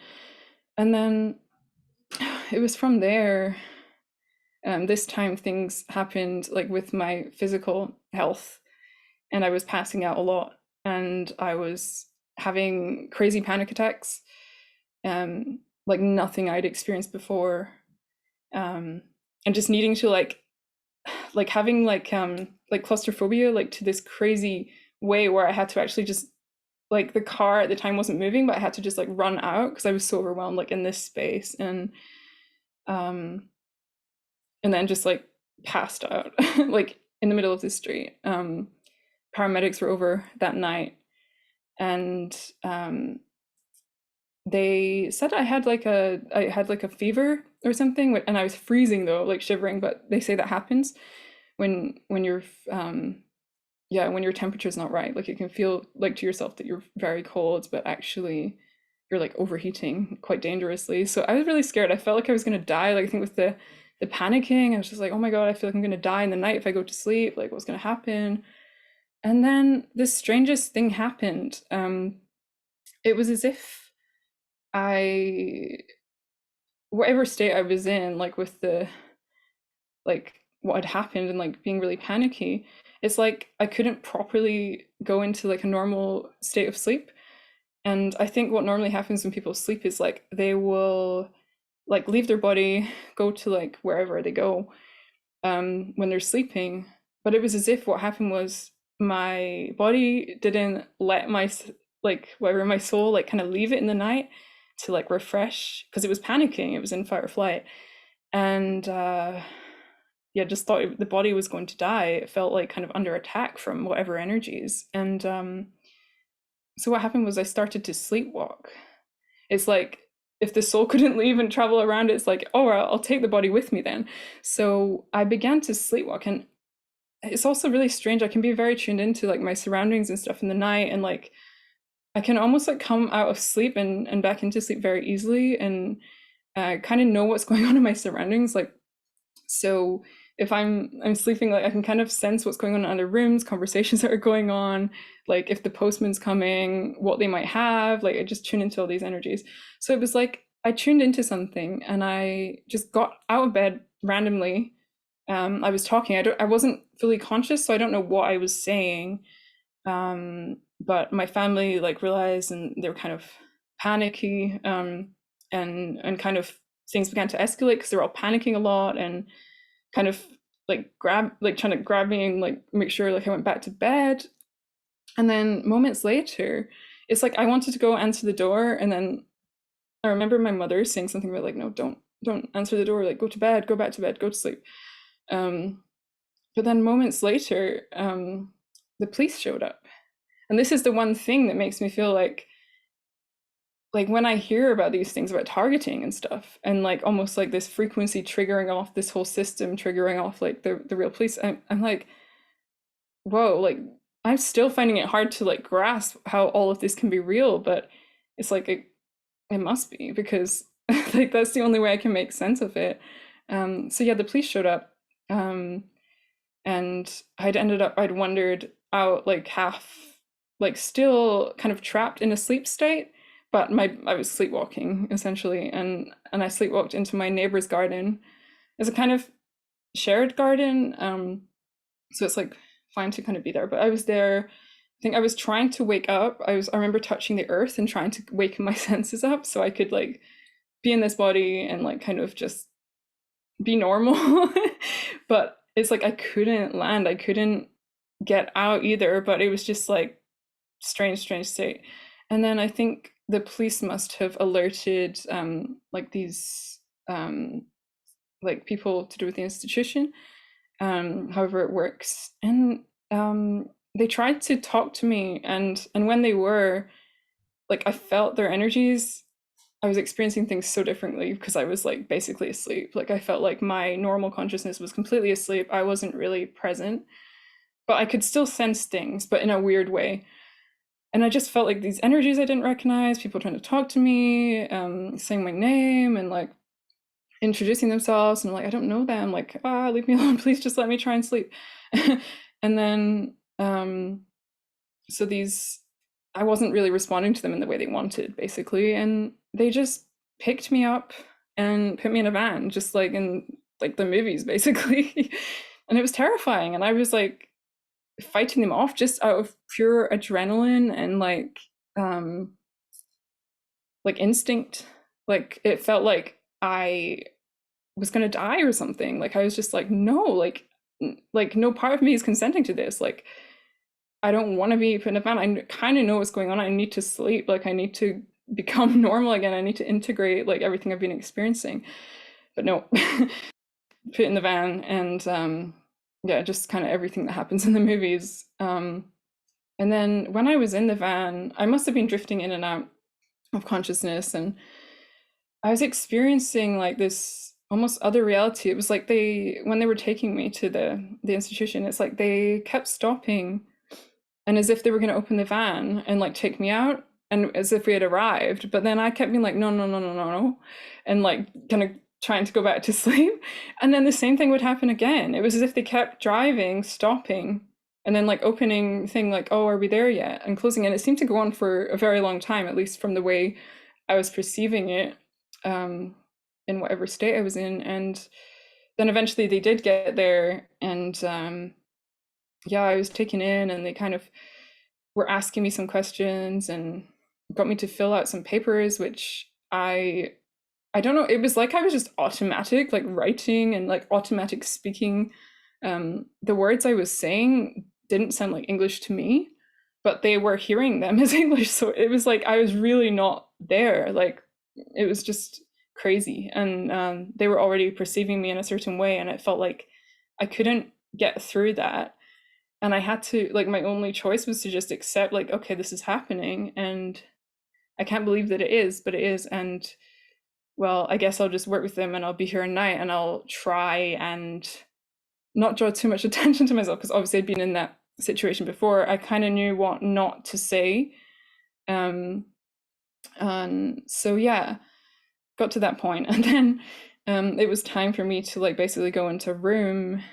And then it was from there. This time things happened like with my physical health, and I was passing out a lot, and I was having crazy panic attacks, like nothing I'd experienced before, and just needing to like having like claustrophobia, like to this crazy way where I had to actually just, like, the car at the time wasn't moving, but I had to just like run out because I was so overwhelmed, like in this space. Um and then just like passed out like in the middle of the street. Paramedics were over that night, and they said I had like a fever or something, and I was freezing though, like shivering. But they say that happens when you're yeah, when your temperature's not right. Like, you can feel like to yourself that you're very cold, but actually you're like overheating quite dangerously. So I was really scared. I felt like I was gonna die. Like, I think with the panicking, I was just like, oh my god, I feel like I'm gonna die in the night if I go to sleep. Like, what's gonna happen? And then the strangest thing happened. It was as if I, whatever state I was in, like with the like what had happened and like being really panicky, it's like I couldn't properly go into like a normal state of sleep. And I think what normally happens when people sleep is like they will like leave their body, go to like wherever they go when they're sleeping. But it was as if what happened was my body didn't let my like whatever my soul like kind of leave it in the night to like refresh, because it was panicking, it was in fight or flight. And yeah, just thought the body was going to die. It felt like kind of under attack from whatever energies. And so what happened was I started to sleepwalk. It's like if the soul couldn't leave and travel around, it's like, oh, I'll take the body with me then. So I began to sleepwalk, and it's also really strange. I can be very tuned into like my surroundings and stuff in the night, and like I can almost like come out of sleep and back into sleep very easily, and kind of know what's going on in my surroundings. Like, so if I'm sleeping, like I can kind of sense what's going on in other rooms, conversations that are going on, like if the postman's coming, what they might have. Like, I just tune into all these energies. So it was like I tuned into something, and I just got out of bed randomly. I was talking. I wasn't fully conscious, so I don't know what I was saying. But my family like realized, and they were kind of panicky, and kind of things began to escalate because they were all panicking a lot and kind of like trying to grab me and like make sure like I went back to bed. And then moments later, it's like I wanted to go answer the door, and then I remember my mother saying something about like, no, don't answer the door, like go to bed, go back to bed, go to sleep. But then moments later, the police showed up. And this is the one thing that makes me feel like when I hear about these things about targeting and stuff, and like almost like this frequency triggering off this whole system, triggering off like the real police, I'm like, whoa, like I'm still finding it hard to like grasp how all of this can be real, but it's like it must be, because like that's the only way I can make sense of it. So yeah, the police showed up, and I'd wandered out like half, like still kind of trapped in a sleep state, but I was sleepwalking essentially, and I sleepwalked into my neighbor's garden. It's a kind of shared garden, so it's like fine to kind of be there. But I was there. I think I was trying to wake up. I remember touching the earth and trying to wake my senses up so I could like be in this body and like kind of just be normal. But it's like I couldn't land. I couldn't get out either. But it was just like strange state. And then I think the police must have alerted like these like people to do with the institution, however it works. And they tried to talk to me, and when they were like, I felt their energies. I was experiencing things so differently because I was like basically asleep. Like I felt like my normal consciousness was completely asleep. I wasn't really present, but I could still sense things, but in a weird way. And I just felt like these energies I didn't recognize, people trying to talk to me, saying my name and like introducing themselves, and I'm like, I don't know them, like, leave me alone, please just let me try and sleep. And then so these, I wasn't really responding to them in the way they wanted, basically, and they just picked me up and put me in a van, just like in like the movies, basically. And it was terrifying, and I was like fighting them off just out of pure adrenaline and like instinct. Like it felt like I was gonna die or something. Like I was just like, no, like no part of me is consenting to this. Like I don't want to be put in a van. I kind of know what's going on. I need to sleep. Like I need to become normal again. I need to integrate like everything I've been experiencing. But no, put in the van, and yeah, just kind of everything that happens in the movies. And then when I was in the van, I must have been drifting in and out of consciousness, and I was experiencing like this almost other reality. It was like when they were taking me to the institution, it's like they kept stopping, and as if they were going to open the van and like take me out, and as if we had arrived. But then I kept being like, no, no, no, no, no, no, and like kind of trying to go back to sleep. And then the same thing would happen again. It was as if they kept driving, stopping, and then like opening thing like, oh, are we there yet? And closing. And it seemed to go on for a very long time, at least from the way I was perceiving it, in whatever state I was in. And then eventually they did get there, and yeah, I was taken in, and they kind of were asking me some questions and got me to fill out some papers, which I don't know, it was like I was just automatic, like writing and like automatic speaking. The words I was saying didn't sound like English to me, but they were hearing them as English. So it was like I was really not there. Like it was just crazy. And they were already perceiving me in a certain way. And it felt like I couldn't get through that. And I had to, like, my only choice was to just accept, like, okay, this is happening. And I can't believe that it is, but it is. And well, I guess I'll just work with them, and I'll be here at night, and I'll try and not draw too much attention to myself, because obviously I'd been in that situation before. I kind of knew what not to say. And so yeah, got to that point. And then it was time for me to like basically go into a room.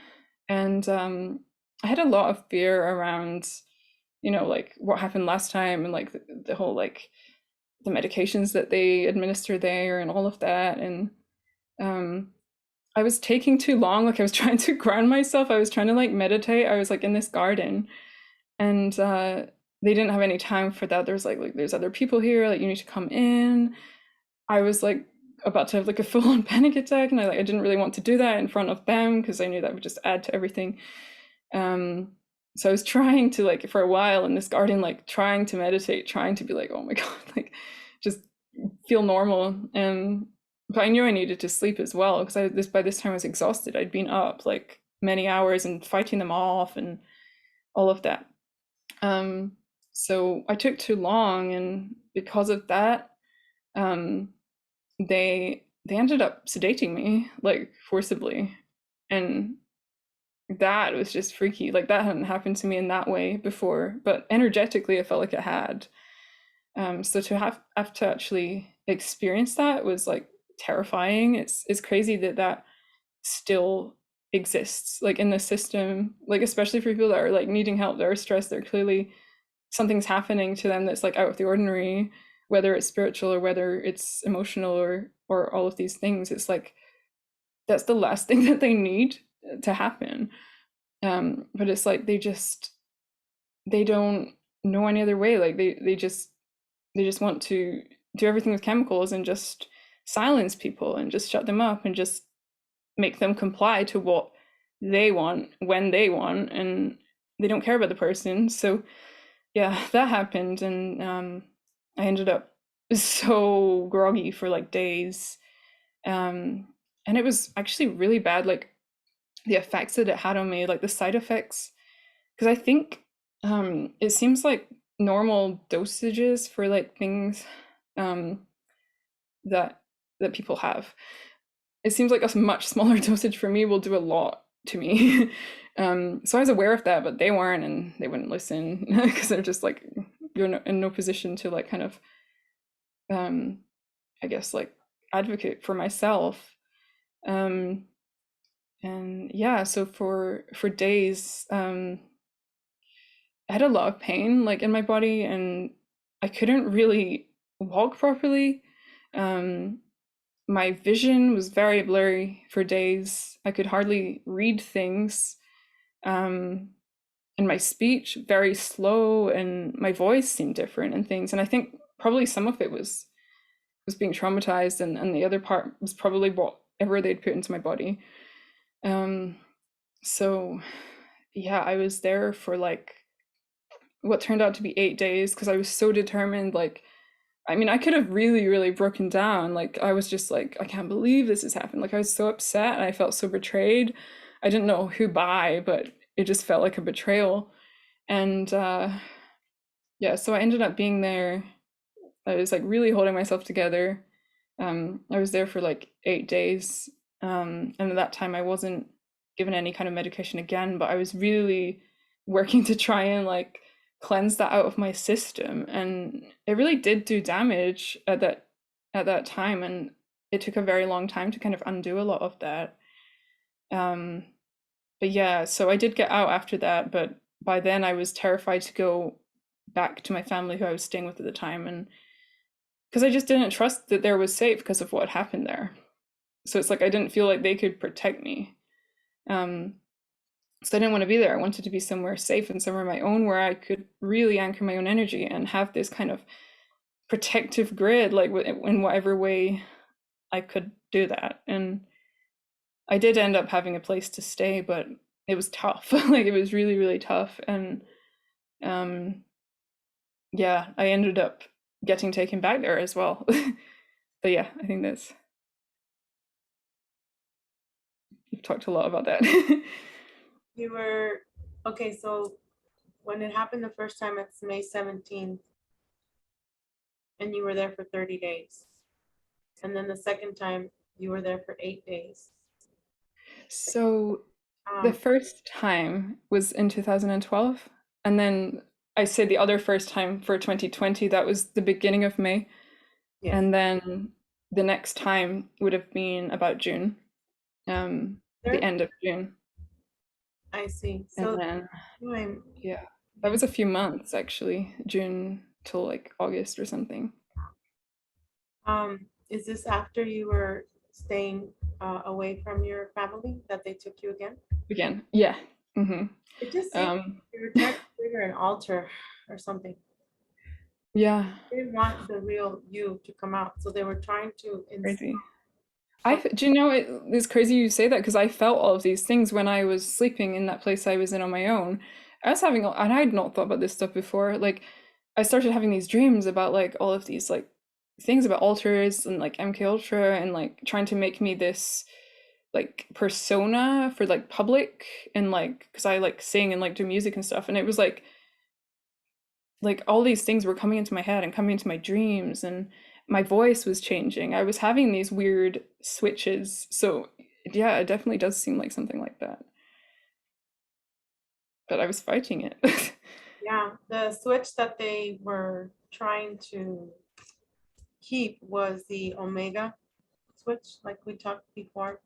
And I had a lot of fear around, you know, like what happened last time, and like the whole like the medications that they administer there and all of that. And I was taking too long. Like I was trying to ground myself. I was trying to like meditate. I was like in this garden, and they didn't have any time for that. There's like there's other people here. Like you need to come in. I was like about to have like a full-on panic attack, and I didn't really want to do that in front of them, because I knew that would just add to everything. So I was trying to, like, for a while in this garden, like trying to meditate, trying to be like, oh my God, like just feel normal. And but I knew I needed to sleep as well, because by this time I was exhausted. I'd been up like many hours and fighting them off and all of that. Um, so I took too long, and because of that, um, they ended up sedating me like forcibly, and that was just freaky. Like that hadn't happened to me in that way before, but energetically, I felt like it had. So to have to actually experience that was like terrifying. It's crazy that that still exists, like in the system, like especially for people that are like needing help, that are stressed, they're clearly something's happening to them that's like out of the ordinary, whether it's spiritual or whether it's emotional or all of these things. It's like that's the last thing that they need to happen. But it's like they don't know any other way. Like they just want to do everything with chemicals and just silence people and just shut them up and just make them comply to what they want when they want, and they don't care about the person. So yeah, that happened, and I ended up so groggy for like days, and it was actually really bad, like the effects that it had on me, like the side effects, because I think it seems like normal dosages for like things um, that people have. It seems like a much smaller dosage for me will do a lot to me. So I was aware of that, but they weren't, and they wouldn't listen because they're just like, you're in no position to like kind of, I guess, like advocate for myself. Um, and yeah, so for days, I had a lot of pain like in my body, and I couldn't really walk properly. Um, my vision was very blurry for days. I could hardly read things. Um, and my speech very slow, and my voice seemed different and things. And I think probably some of it was being traumatized, and the other part was probably whatever they'd put into my body. Um, so yeah, I was there for like what turned out to be 8 days because I was so determined. Like, I mean, I could have really, really broken down. Like, I was just like, I can't believe this has happened. Like, I was so upset and I felt so betrayed. I didn't know who by, but it just felt like a betrayal. And yeah, so I ended up being there. I was like really holding myself together. I was there for like 8 days. And at that time, I wasn't given any kind of medication again, but I was really working to try and like cleanse that out of my system. And it really did do damage at that time. And it took a very long time to kind of undo a lot of that. Um, but yeah, so I did get out after that, but by then I was terrified to go back to my family who I was staying with at the time, and because I just didn't trust that there was safe because of what happened there. So it's like I didn't feel like they could protect me. Um, so I didn't want to be there. I wanted to be somewhere safe and somewhere of my own where I could really anchor my own energy and have this kind of protective grid, like in whatever way I could do that. And I did end up having a place to stay, but it was tough. Like it was really, really tough. And um, yeah, I ended up getting taken back there as well. But yeah, I think that's we've talked a lot about that. You were, okay, so when it happened the first time, it's May 17th, and you were there for 30 days. And then the second time, you were there for 8 days. So the first time was in 2012, and then I say the other first time for 2020, that was the beginning of May, Yes. and then the next time would have been about June, the end of June. I see. And So then I'm, yeah, that was a few months actually, June till like August or something. is this after you were staying away from your family that they took you again? Again, yeah. Mm-hmm. It just seems they were trying to trigger an altar or something. Yeah. They didn't want the real you to come out, so they were trying to Crazy. Do you know it's crazy you say that, because I felt all of these things when I was sleeping in that place I was in on my own. I was having, and I had not thought about this stuff before. Like, I started having these dreams about like all of these like things about altars and like MK Ultra and like trying to make me this like persona for like public and like because I like sing and like do music and stuff, and it was like all these things were coming into my head and coming into my dreams, and my voice was changing. I was having these weird switches. So yeah, it definitely does seem like something like that. But I was fighting it. Yeah, the switch that they were trying to keep was the Omega switch, like we talked before.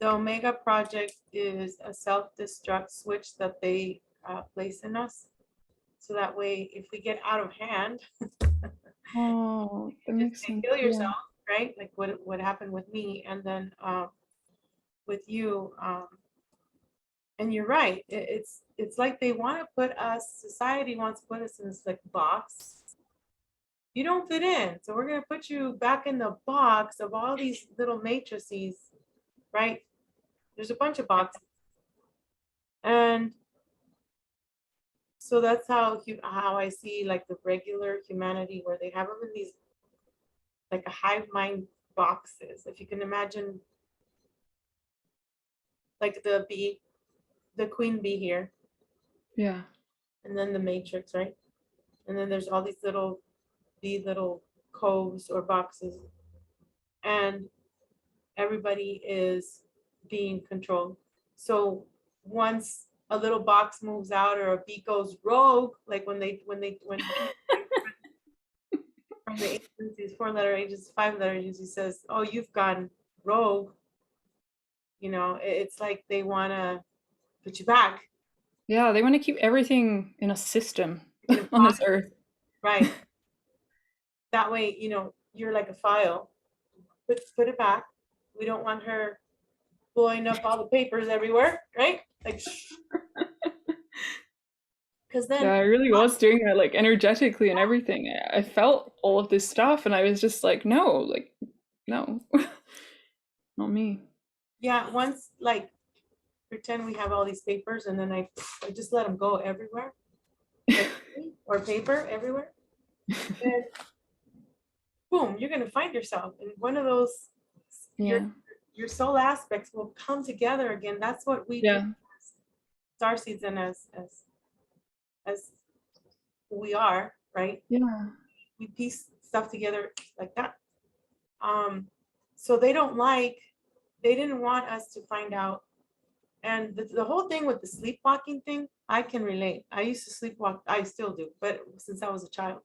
The Omega project is a self-destruct switch that they place in us. So that way, if we get out of hand, Oh, that just makes say, sense. kill Yeah. yourself, right? Like what happened with me, and then with you. And you're right. It's like they want to put us. Society wants to put us in this like box. You don't fit in, so we're gonna put you back in the box of all these little matrices, right? There's a bunch of boxes, and so that's how I see like the regular humanity, where they have them in these like a hive mind boxes. If you can imagine, like the bee, the queen bee here, Yeah. and then the matrix, right? And then there's all these little coves or boxes, and everybody is being controlled. So once a little box moves out or a bee goes rogue, like when from the agencies, 4-letter agencies, 5-letter agency says, "Oh, you've gone rogue," it's like they want to put you back Yeah, they want to keep everything in a system in a on box, this earth. right? That way, you're like a file. Put it back. We don't want her blowing up all the papers everywhere, right? Like, because Yeah, then, I really was doing that like energetically and everything. I felt all of this stuff and I was just like, no, not me. yeah, once like pretend we have all these papers, and then I just let them go everywhere, like, or paper everywhere, and boom, you're gonna find yourself in one of those. Your Yeah. your soul aspects will come together again. That's what we do, Yeah. star seeds, and as who we are, right? Yeah. We piece stuff together like that. Um, so they didn't want us to find out. And the whole thing with the sleepwalking thing, I can relate. I used to sleepwalk, I still do, but since I was a child.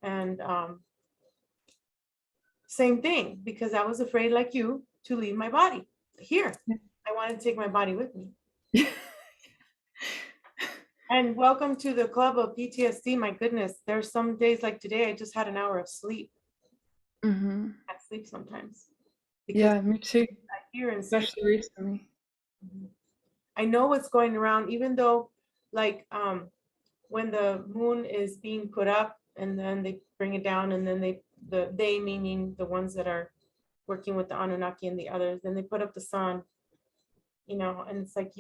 And same thing, because I was afraid, like you, to leave my body here. I wanted to take my body with me. Yeah. And welcome to the club of PTSD. My goodness, there's some days like today, I just had an hour of sleep. Hmm. I sleep sometimes because Yeah, me too. I hear and see. Especially recently. I know what's going around, even though, like, when the moon is being put up and then they bring it down, and then they meaning the ones that are working with the Anunnaki and the others, then they put up the sun, and it's like,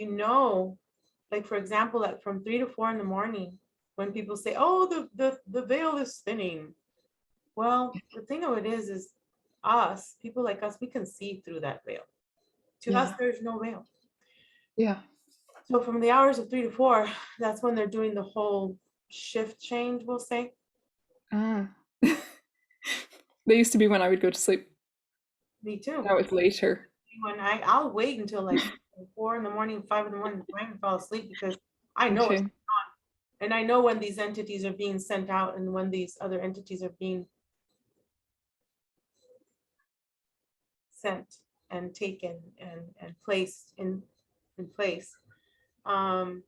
like for example, like from 3 to 4 in the morning, when people say, "Oh, the veil is spinning." Well, the thing of it is us, people like us, we can see through that veil. To us, Yeah. there's no veil. Yeah. So from the hours of 3 to 4, that's when they're doing the whole shift change, we'll say. Ah. They used to be when I would go to sleep. Me too. Now it's later. When I'll wait until like 4 in the morning, 5 in the morning, before I even fall asleep, because I Me know it's, too. and I know when these entities are being sent out and when these other entities are being sent and taken and placed in place. Um,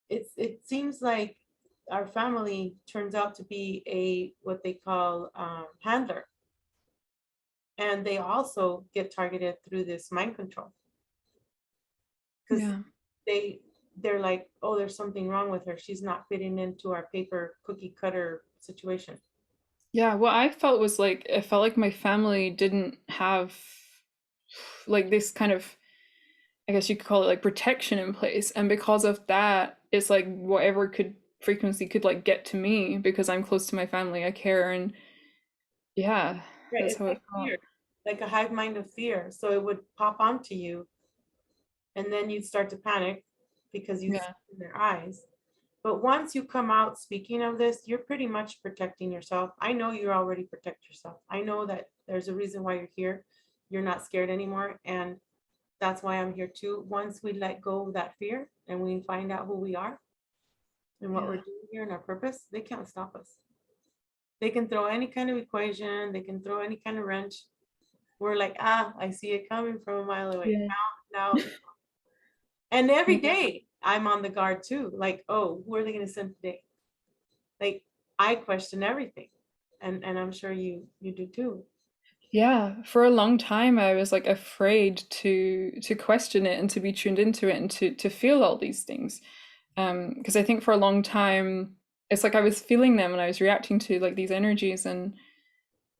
it seems like our family turns out to be a what they call handler, and they also get targeted through this mind control, because Yeah. they they're like, oh, there's something wrong with her, she's not fitting into our paper cookie cutter situation. Yeah, what I felt was like I felt like my family didn't have like this kind of I guess you could call it like protection in place. And because of that, it's like whatever could frequency could like get to me because I'm close to my family, I care, and yeah, Right, that's it's how it like felt. fear, like a hive mind of fear. So it would pop onto you, and then you'd start to panic because you see Yeah. in their eyes. But once you come out speaking of this, you're pretty much protecting yourself. I know you already protect yourself. I know that there's a reason why you're here. You're not scared anymore. And that's why I'm here too. Once we let go of that fear and we find out who we are and what we're Yeah. doing here and our purpose, they can't stop us. They can throw any kind of equation, they can throw any kind of wrench. We're like, ah, I see it coming from a mile away. Yeah. Now, and every Yeah. day I'm on the guard too. Like, oh, who are they going to send today? Like, I question everything, and I'm sure you do too. Yeah, for a long time I was like afraid to question it and to be tuned into it and to feel all these things. Because I think for a long time it's like I was feeling them and I was reacting to like these energies, and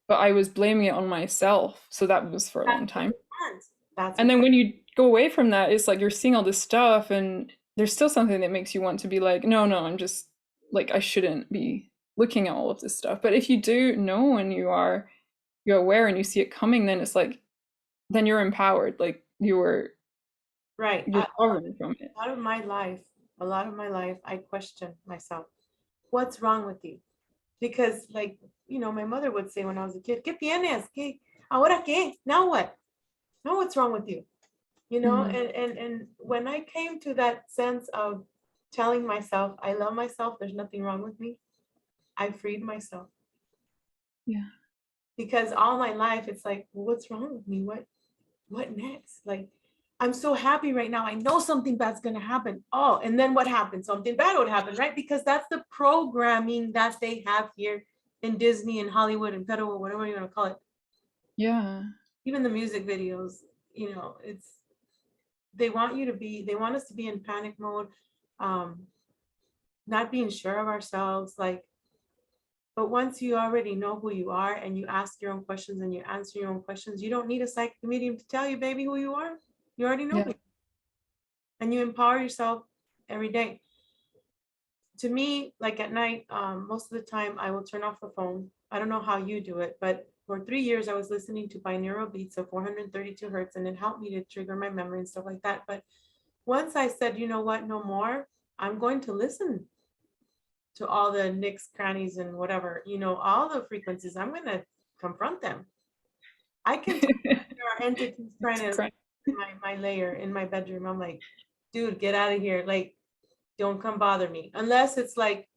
but I was blaming it on myself. So that was for a long That's what time. they want. That's And what. then when you go away from that, it's like you're seeing all this stuff and there's still something that makes you want to be like, no, no, I'm just like I shouldn't be looking at all of this stuff. But if you do know and you're aware and you see it coming, then it's like then you're empowered. Like Right. you're sovereign from it. A lot of my life, a lot of my life, I question myself. What's wrong with you? Because, like, my mother would say when I was a kid, ¿Qué tienes? ¿Qué? ¿Ahora qué? Now what? Now what's wrong with you? Mm, And when I came to that sense of telling myself, I love myself, there's nothing wrong with me, I freed myself. yeah. Because all my life, it's like, well, what's wrong with me? What next? Like, I'm so happy right now. I know something bad's gonna happen. Oh, and then what happens? Something bad would happen, right? Because that's the programming that they have here in Disney and Hollywood and federal, whatever you want to call it. Yeah. Even the music videos, it's they want you to be, they want us to be in panic mode, um, not being sure of ourselves, like, but once you already know who you are and you ask your own questions and you answer your own questions, you don't need a psychic medium to tell you, baby, who you are. You already know Yeah. who, and you empower yourself every day. To me, like at night, most of the time I will turn off the phone. I don't know how you do it, but for 3 years I was listening to binaural beats of 432 hertz, and it helped me to trigger my memory and stuff like that. But once I said, you know what, no more, I'm going to listen to all the nicks, crannies, and whatever, all the frequencies. I'm going to confront them. I can tell there are entities trying to my layer in my bedroom. I'm like, dude, get out of here. Like, don't come bother me. Unless it's like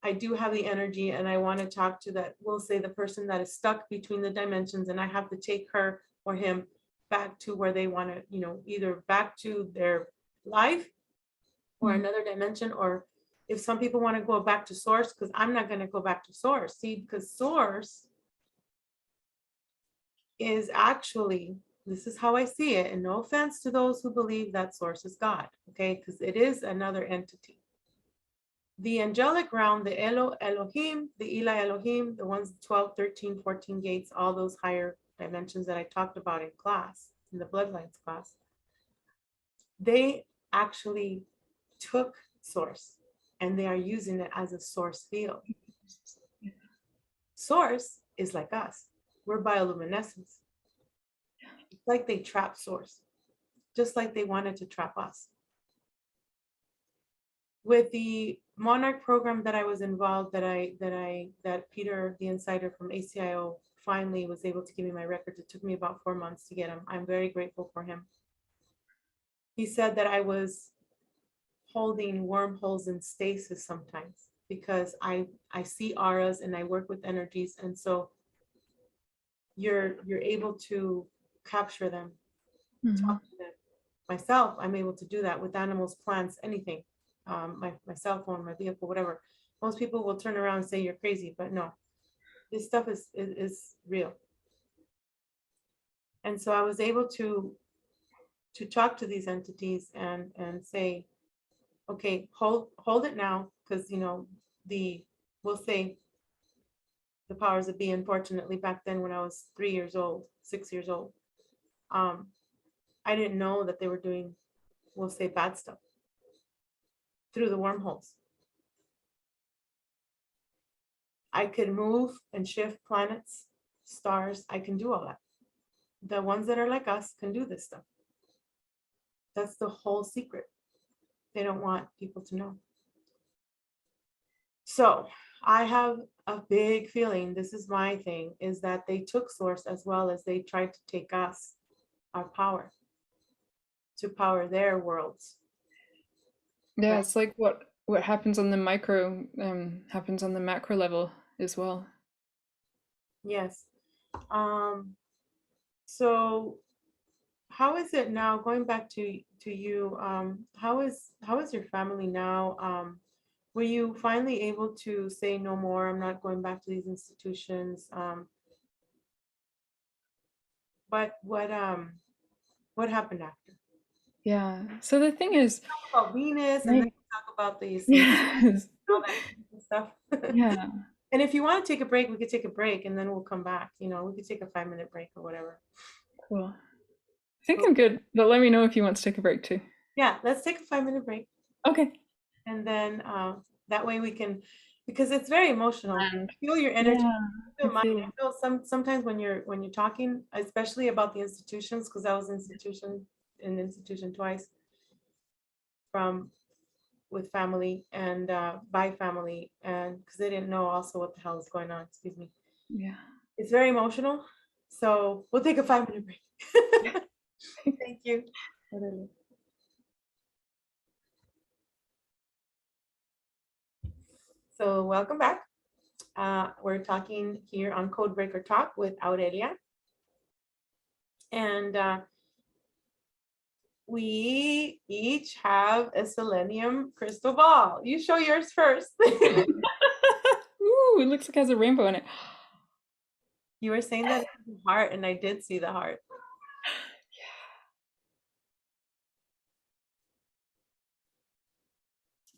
I do have the energy and I want to talk to that, we'll say the person that is stuck between the dimensions, and I have to take her or him back to where they want to, either back to their life or Mm. another dimension, or if some people want to go back to source, because I'm not going to go back to source. See, because source is actually, this is how I see it, and no offense to those who believe that source is God, okay, because it is another entity. The angelic realm, the Elohim, the Eli Elohim, the ones 12, 13, 14 gates, all those higher dimensions that I talked about in class, in the bloodlines class, they actually took source and they are using it as a source field. Source is like us. We're bioluminescence. It's like they trap source, just like they wanted to trap us. With the Monarch program that I was involved, that Peter, the insider from ACIO, finally was able to give me my records. It took me about 4 months to get them. I'm very grateful for him. He said that I was holding wormholes in stasis sometimes because I see auras and I work with energies, and so you're able to capture them, Mhm. talk to them. Myself, I'm able to do that with animals, plants, anything. My cell phone, my vehicle, whatever. Most people will turn around and say you're crazy, but no, this stuff is real. And so I was able to talk to these entities and say, okay, hold it now, because the we'll say the powers that be, unfortunately back then when I was 3 years old, 6 years old, um, I didn't know that they were doing, we'll say, bad stuff through the wormholes. I could move and shift planets, stars. I can do all that. The ones that are like us can do this stuff. That's the whole secret. They don't want people to know. So I have a big feeling, this is my thing, is that they took source as well as they tried to take us, our power, to power their worlds. Yeah, Right? it's like what happens on the micro happens on the macro level as well. Yes. So how is it now, going back to you, how is your family now? Were you finally able to say no more, I'm not going back to these institutions? But what happened after? Yeah. So the thing is, Talk about Venus, and then like, talk about the yes. all that stuff. Yeah. And if you want to take a break, we could take a break and then we'll come back. You know, we could take a 5-minute break or whatever. Cool. I think I'm good, but let me know if you want to take a break too. Yeah, let's take a 5-minute break. Okay. And then that way we can, because it's very emotional. And Feel your energy. yeah, Feel I mine. feel I feel sometimes when you're talking, especially about the institutions, because I was in institution twice, from with family and by family, and because they didn't know also what the hell is going on. Excuse me. yeah. It's very emotional. So we'll take a 5-minute break. Thank you. So welcome back. We're talking here on Codebreaker Talk with Aurelia. And we each have a selenium crystal ball. You show yours first. Ooh, it looks like it has a rainbow in it. You were saying that it's a heart, and I did see the heart.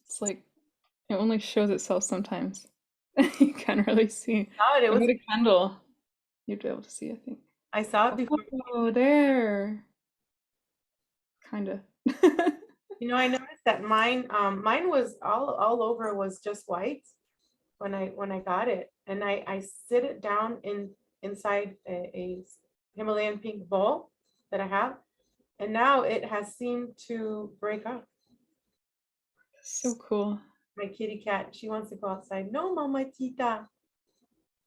It's like it only shows itself sometimes. You can't really see. Oh, it I was. got a candle. You'd be able to see, I think. I saw it before. Oh, there. Kind of. You know, I noticed that mine was all over was just white when I got it, and I sit it down inside a Himalayan pink bowl that I have, and now it has seemed to break up. So cool. My kitty cat, she wants to go outside. No, mama tita.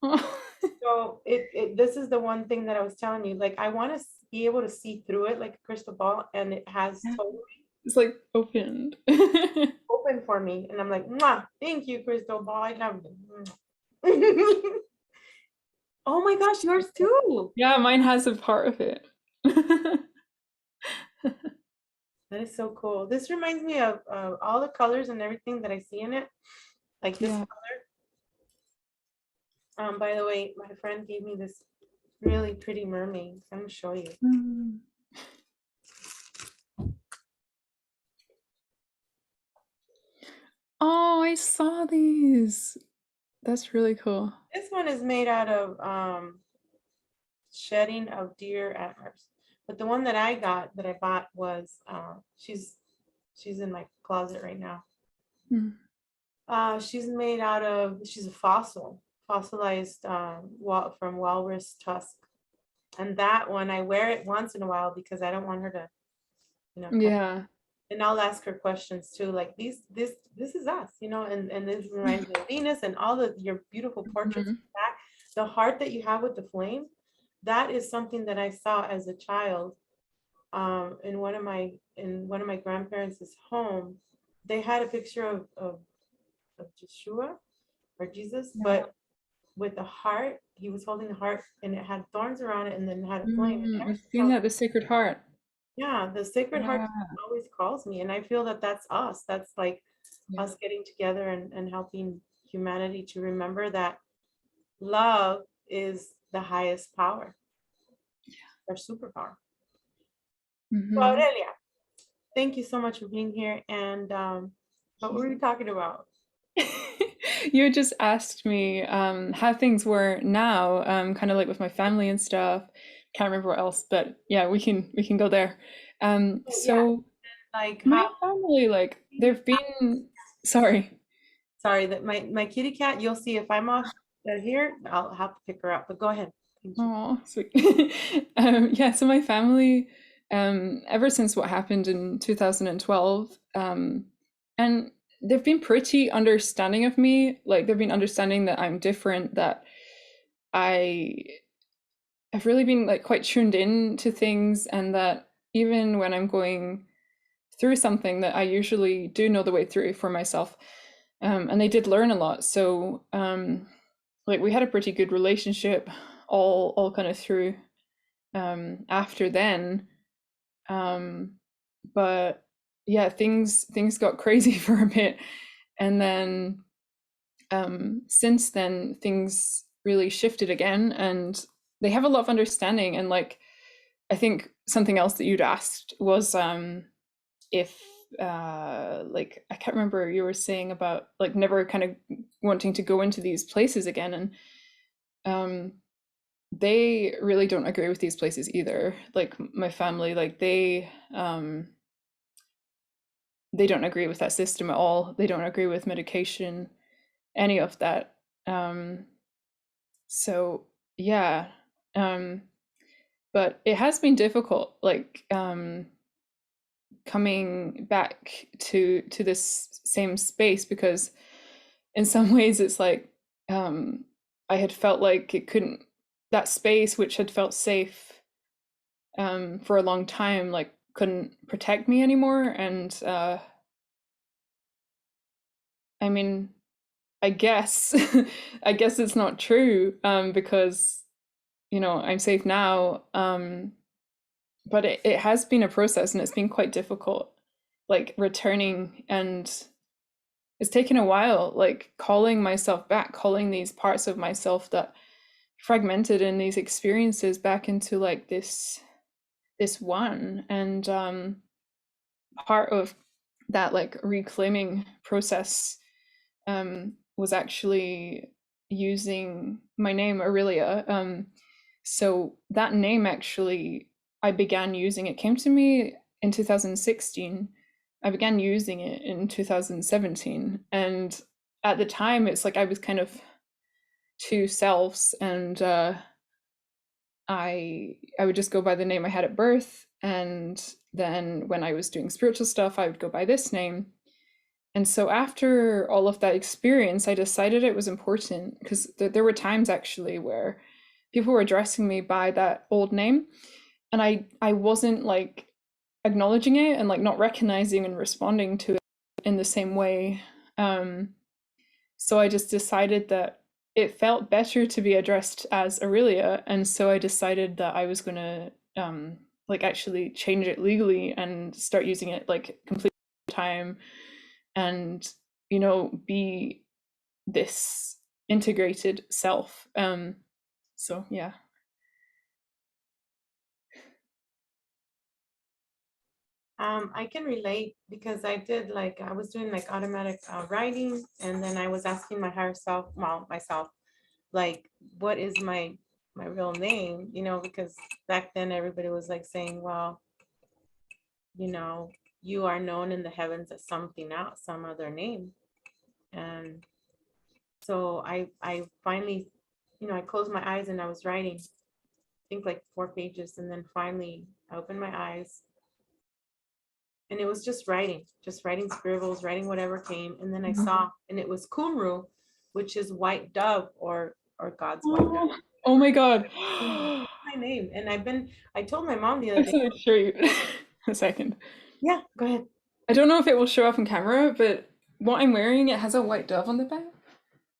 Oh. So this is the one thing that I was telling you. Like I want to be able to see through it like a crystal ball, and it has totally It's like opened. open for me, and I'm like, mwah, thank you, crystal ball. I love you. Oh my gosh, yours too. Yeah, mine has a part of it. That is so cool. This reminds me of all the colors and everything that I see in it. Like this Yeah. color. By the way, my friend gave me this really pretty mermaid. I'm gonna show you. Mm. Oh, I saw these. That's really cool. This one is made out of shedding of deer antlers. But the one that I bought was she's in my closet right now. Mm. She's made out of, she's a fossilized from walrus tusk. And that one I wear it once in a while because I don't want her to, Yeah. and I'll ask her questions too, like this is us, and this reminds me of Venus and all of your beautiful portraits back. The heart that you have with the flame, that is something that I saw as a child in one of my grandparents' home. They had a picture of Yeshua or Jesus, but with the heart, he was holding the heart and it had thorns around it and then had a flame. I've seen that, the Sacred Heart. Yeah, the Sacred Heart Yeah. always calls me, and I feel that that's us. That's like us getting together and helping humanity to remember that love is the highest power, our superpower. So Aurelia, thank you so much for being here. And what were we talking about? You had just asked me how things were now, kind of like with my family and stuff, can't remember what else, but yeah, we can go there. Oh, yeah, So like my how, family, like there've been, sorry. sorry, that my kitty cat, you'll see if I'm off here, I'll have to pick her up, but go ahead. Thank you. Oh, sweet. Yeah, so my family, ever since what happened in 2012, and they've been pretty understanding of me. Like they've been understanding that I'm different, that I have really been like quite tuned in to things, and that even when I'm going through something, that I usually do know the way through for myself. And they did learn a lot. So like we had a pretty good relationship all kind of through after then. Um, but yeah, things got crazy for a bit, and then since then things really shifted again, and they have a lot of understanding. And like I think something else that you'd asked was if like I can't remember, you were saying about like never kind of wanting to go into these places again, and um they really don't agree with these places either. Like my family, like they don't agree with that system at all. They don't agree with medication, any of that. Um, so yeah, um, but it has been difficult, like coming back to this same space, because in some ways it's like I had felt like it couldn't, that space which had felt safe for a long time, like couldn't protect me anymore. And I mean, I guess I guess it's not true, because I'm safe now. But it has been a process, and it's been quite difficult, like returning, and it's taken a while, like calling myself back, calling these parts of myself that fragmented in these experiences back into like this one. And part of that like reclaiming process was actually using my name Aurelia. So that name actually, I began using it, came to me in 2016. I began using it in 2017, and at the time it's like I was kind of two selves, and I would just go by the name I had at birth, and then when I was doing spiritual stuff I would go by this name. And so after all of that experience, I decided it was important, because there were times actually where people were addressing me by that old name, and I wasn't like acknowledging it and like not recognizing and responding to it in the same way. So I just decided that it felt better to be addressed as Aurelia, and so I decided that I was gonna like actually change it legally and start using it like completely time, and be this integrated self. So yeah. I can relate because I did like I was doing like automatic writing, and then I was asking my higher self, well, myself, like, what is my real name? Because back then everybody was like saying, well, you know, you are known in the heavens as something else, some other name. And so I finally, I closed my eyes and I was writing, I think like 4 pages, and then finally I opened my eyes, and it was just writing scribbles, writing whatever came, and then I saw, and it was Kumru, which is white dove, or God's white dove. Oh, oh my god. My name, and I told my mom the other I'm day. so sure you a second. Yeah, go ahead. I don't know if it will show up on camera, but what I'm wearing, it has a white dove on the back.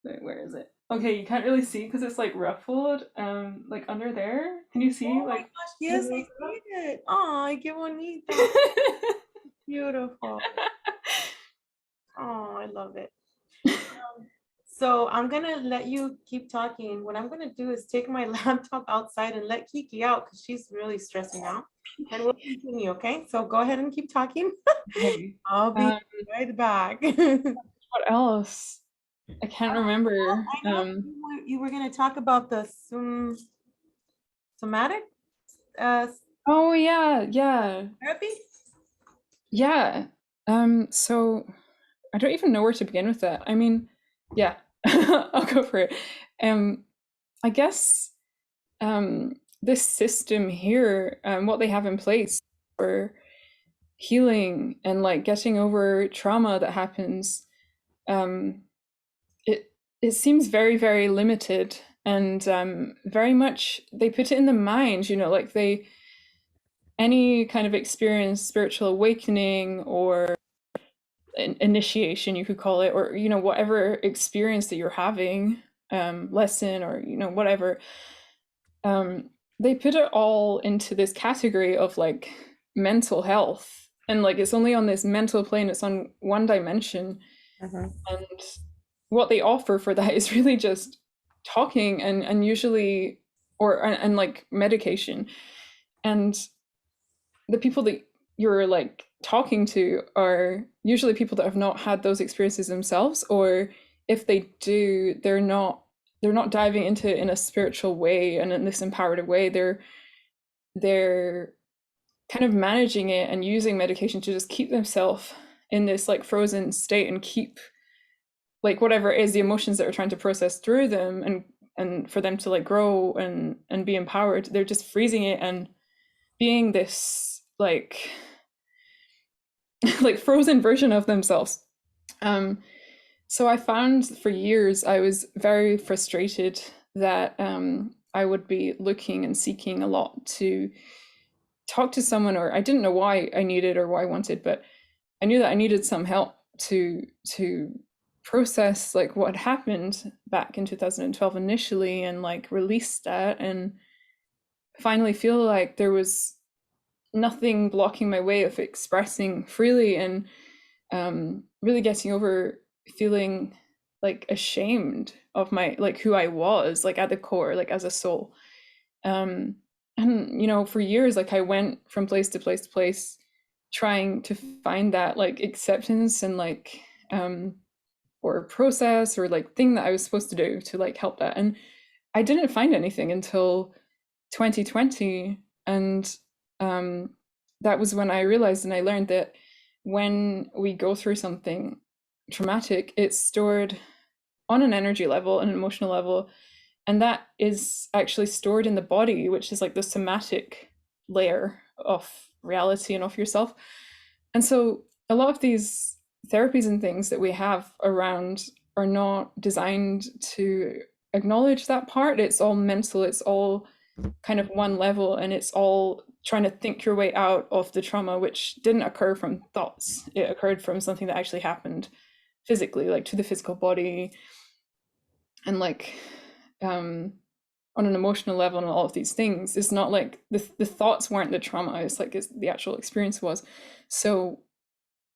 Wait, where is it? Okay, you can't really see because it's like ruffled, like under there. Can you see Oh my like gosh, the yes, I little see it. Oh, qué bonita. dove? Beautiful. Oh, I love it. So I'm gonna let you keep talking. What I'm gonna do is take my laptop outside and let Kiki out because she's really stressing out. And we'll continue, okay? So go ahead and keep talking. Okay. I'll be Um, right back. what else? I can't remember. I know you were gonna talk about the somatic. Oh yeah. therapy? Yeah. So I don't even know where to begin with that. I mean, yeah, I'll go for it. Um, I guess this system here, what they have in place for healing and like getting over trauma that happens, um, it it seems very, very limited and very much they put it in the mind, like they any kind of experience, spiritual awakening or initiation you could call it, or whatever experience that you're having, lesson or whatever, they put it all into this category of like mental health, and like it's only on this mental plane, it's on one dimension. Uh-huh. And what they offer for that is really just talking and usually and like medication. And the people that you're like talking to are usually people that have not had those experiences themselves, or if they do, they're not diving into it in a spiritual way and in this empowered way. They're kind of managing it and using medication to just keep themselves in this like frozen state and keep like whatever it is, the emotions that are trying to process through them, and for them to like grow and be empowered, they're just freezing it and being this like like frozen version of themselves. Um, so I found for years I was very frustrated that I would be looking and seeking a lot to talk to someone, or I didn't know why I needed or why I wanted, but I knew that I needed some help to process like what happened back in 2012 initially, and like release that and finally feel like there was nothing blocking my way of expressing freely, and really getting over feeling like ashamed of my like who I was like at the core, like as a soul. um and for years like I went from place to place to place trying to find that like acceptance and like or process or like thing that I was supposed to do to like help that, and I didn't find anything until 2020. And um, that was when I realized and I learned that when we go through something traumatic, it's stored on an energy level, an emotional level, and that is actually stored in the body, which is like the somatic layer of reality and of yourself. And so a lot of these therapies and things that we have around are not designed to acknowledge that part. It's all mental, it's all kind of one level, and it's all trying to think your way out of the trauma, which didn't occur from thoughts. It occurred from something that actually happened physically, like to the physical body, and like on an emotional level and all of these things. It's not like the thoughts weren't the trauma, it's the actual experience was. So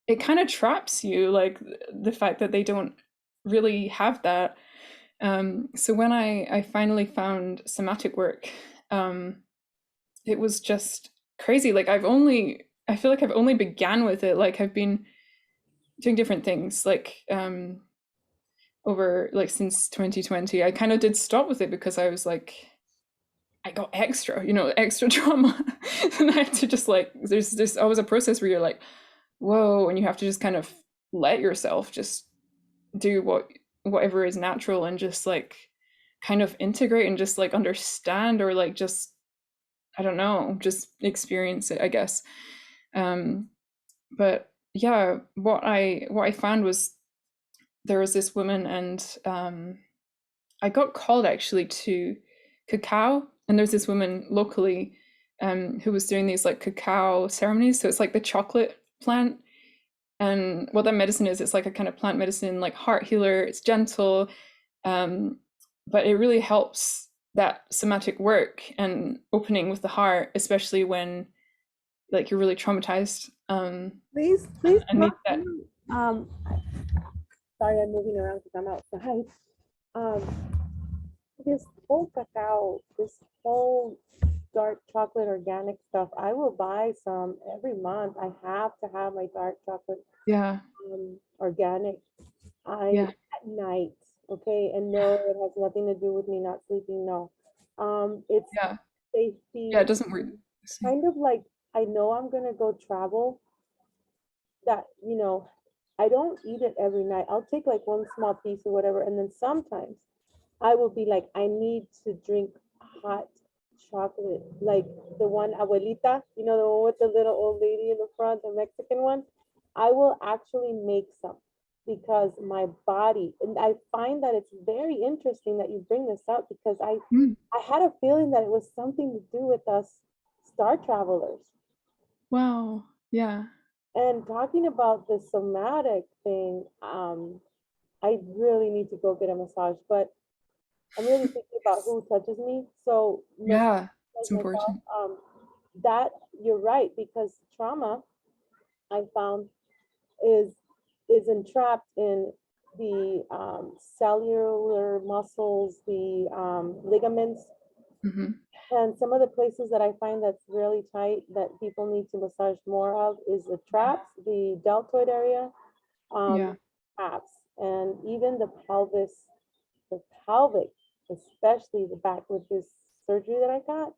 it kind of traps you, like the fact that they don't really have that. So when I finally found somatic work, it was just crazy. Like I feel like I've only began with it. Like I've been doing different things like over like since 2020. I kind of did stop with it because I was like I got extra trauma. And I had to just like there's always a process where you're like, whoa, and you have to just kind of let yourself just do whatever is natural and just like kind of integrate and just like understand, or like just I don't know, just experience it, I guess. Um, but yeah, what I found was there was this woman, and I got called actually to Cacao, and there's this woman locally who was doing these like cacao ceremonies. So it's like the chocolate plant, and what that medicine is, it's like a kind of plant medicine, like heart healer. It's gentle, um, but it really helps that somatic work and opening with the heart, especially when like you're really traumatized. Please And need walk that. through. Sorry, I'm moving around because I'm outside. Um, this whole cacao, this whole dark chocolate organic stuff, I will buy some every month. I have to have my dark chocolate Yeah, organic. I yeah, at night, okay, and no, it has nothing to do with me not sleeping. No, it's yeah, yeah. safety. It doesn't work. kind of like, I know I'm gonna go travel, that, I don't eat it every night. I'll take like one small piece or whatever, and then sometimes I will be like, I need to drink hot chocolate, like the one abuelita, the one with the little old lady in the front, the Mexican one. I will actually make some because my body, and I find that it's very interesting that you bring this up because Mm. I had a feeling that it was something to do with us star travelers. Wow. Yeah. And talking about the somatic thing, I really need to go get a massage, but I'm really thinking about who touches me. So Yeah. massage It's myself. important. That you're right, because trauma I found is entrapped in the cellular muscles, the ligaments, Hmm. and some of the places that I find that's really tight that people need to massage more of is the traps, the deltoid area, Yeah. abs, and even the pelvis, the pelvic, especially the back with this surgery that I got.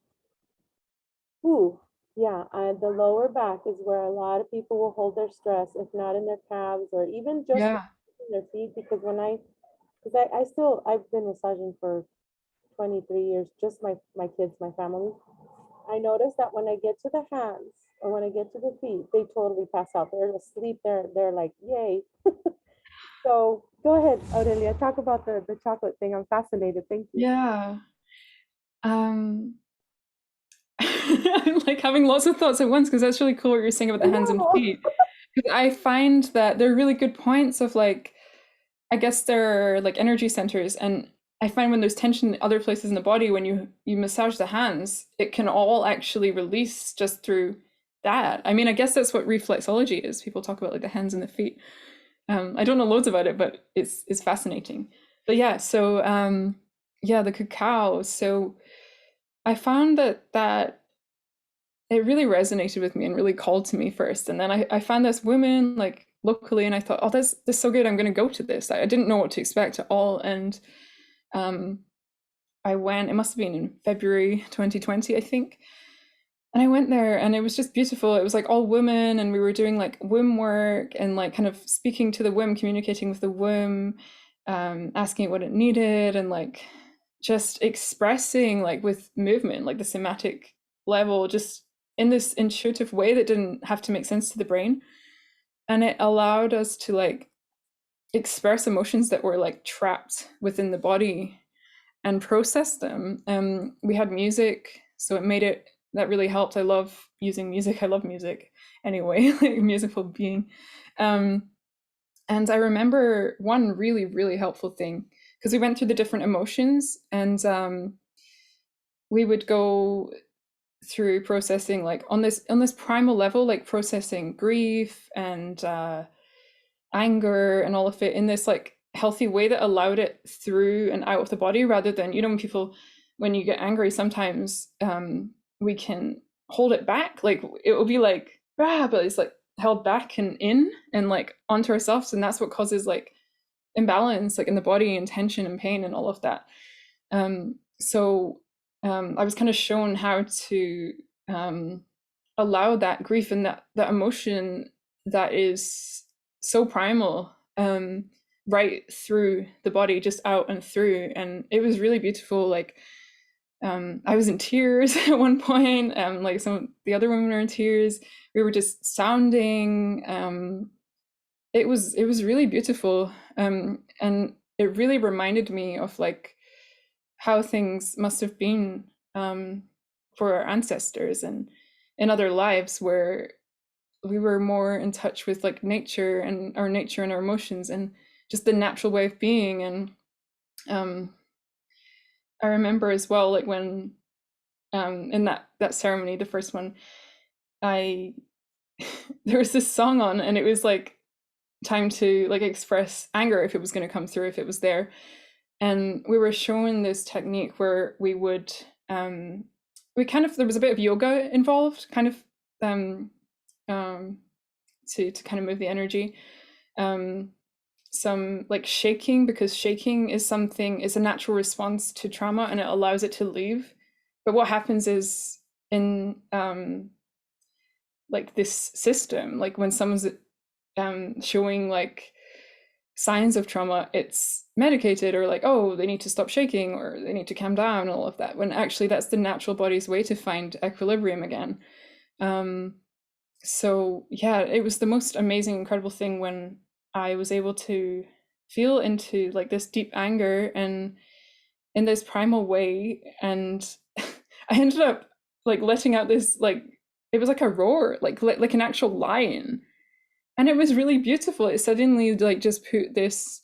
Ooh, yeah, the lower back is where a lot of people will hold their stress, if not in their calves or even just Yeah. in their feet. Because I've been massaging for 23 years, just my kids, my family. I noticed that when I get to the hands or when I get to the feet, they totally pass out. They're asleep. They're like, yay. So go ahead, Aurelia, talk about the chocolate thing. I'm fascinated. Thank you. Yeah. Um, I'm like having lots of thoughts at once because that's really cool what you're saying about I the hands and know. feet. Because I find that they're really good points of like, I guess they're like energy centers, and I find when there's tension in other places in the body, when you massage the hands, it can all actually release just through that. I mean, I guess that's what reflexology is. People talk about like the hands and the feet. I don't know loads about it, but it's fascinating. But yeah, so yeah, the cacao. So I found that it really resonated with me and really called to me first. And then I found this woman like locally, and I thought, oh, this is so good. I'm going to go to this. I didn't know what to expect at all. And um, I went, it must have been in February 2020, I think. And I went there and it was just beautiful. It was like all women, and we were doing like womb work and like kind of speaking to the womb, communicating with the womb, asking it what it needed, and like just expressing like with movement, like the somatic level, just in this intuitive way that didn't have to make sense to the brain. And it allowed us to like express emotions that were like trapped within the body and process them. We had music, so it made it, that really helped. I love using music. I love music anyway, like a musical being. Um, and I remember one really, really helpful thing because we went through the different emotions, and we would go through processing like on this primal level, like processing grief and anger and all of it in this like healthy way that allowed it through and out of the body, rather than, when people, when you get angry, sometimes we can hold it back, like it will be like but it's like held back and in and like onto ourselves, and that's what causes like imbalance like in the body and tension and pain and all of that. So I was kind of shown how to allow that grief and that emotion that is so primal, right through the body, just out and through. And it was really beautiful. Like I was in tears at one point. Like some of the other women were in tears. We were just sounding. It was really beautiful, and it really reminded me of like how things must have been, for our ancestors and in other lives where we were more in touch with like nature and our emotions and just the natural way of being. And um, I remember as well, like when in that ceremony, the first one, I there was this song on, and it was like time to like express anger if it was going to come through, if it was there. And we were shown this technique where we kind of, there was a bit of yoga involved, kind of, um, um, to kind of move the energy. Um, some like shaking, because shaking is a natural response to trauma and it allows it to leave. But what happens is in like this system. Like when someone's showing like signs of trauma, it's medicated, or like, oh, they need to stop shaking, or they need to calm down, all of that, when actually that's the natural body's way to find equilibrium again. So yeah, it was the most amazing, incredible thing when I was able to feel into like this deep anger and in this primal way, and I ended up like letting out this, like, it was like a roar, like an actual lion, and it was really beautiful. It suddenly like just put this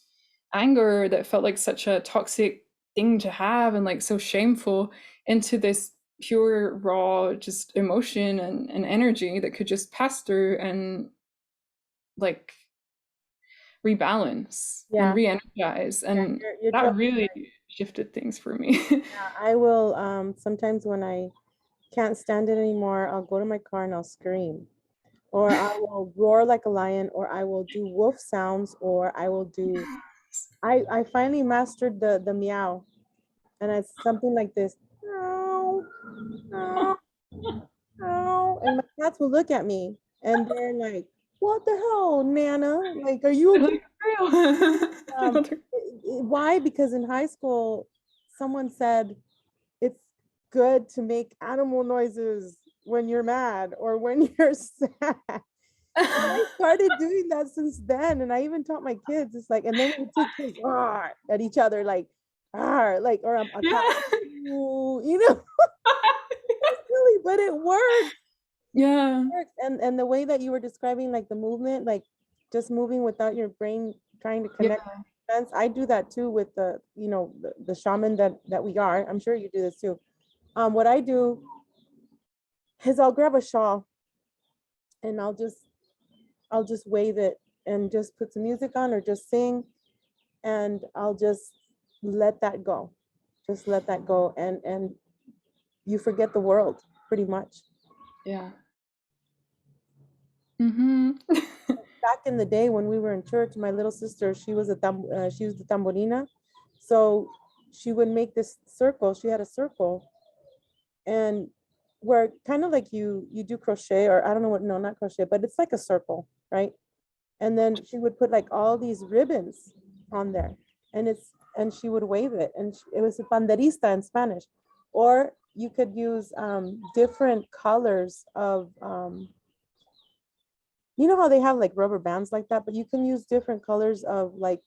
anger that felt like such a toxic thing to have and like so shameful into this pure raw just emotion and energy that could just pass through and like rebalance and Yeah, re-energize, yeah, and you're that totally really right. shifted things for me. Yeah, I will, sometimes when I can't stand it anymore, I'll go to my car and I'll scream. Or I will roar like a lion, or I will do wolf sounds, or I will do, I finally mastered the meow. And it's something like this. Meow, meow, meow. And my cats will look at me and they're like, what the hell, Nana? Like, are you okay? Like, real. Um, why? Because in high school, someone said it's good to make animal noises when you're mad or when you're sad. I started doing that since then, and I even taught my kids. It's like, and then we take turns at each other, like, or a cat, Yeah. ooh, it's silly, but it works. Yeah. And the way that you were describing, like the movement, like just moving without your brain trying to Yeah. connect sense. I do that too with the shaman that we are. I'm sure you do this too. What I do is I'll grab a shawl and I'll just wave it and just put some music on or just sing, and I'll just let that go. Just let that go, and you forget the world pretty much. Yeah. Mm-hmm. Back in the day when we were in church, my little sister, she was the tamborina, so she would make this circle. She had a circle, and where kind of like you do crochet, or I don't know what, no, not crochet, but it's like a circle, right? And then she would put like all these ribbons on there, and she would wave it, and it was a banderista in Spanish. Or you could use different colors of you know how they have like rubber bands like that, but you can use different colors of like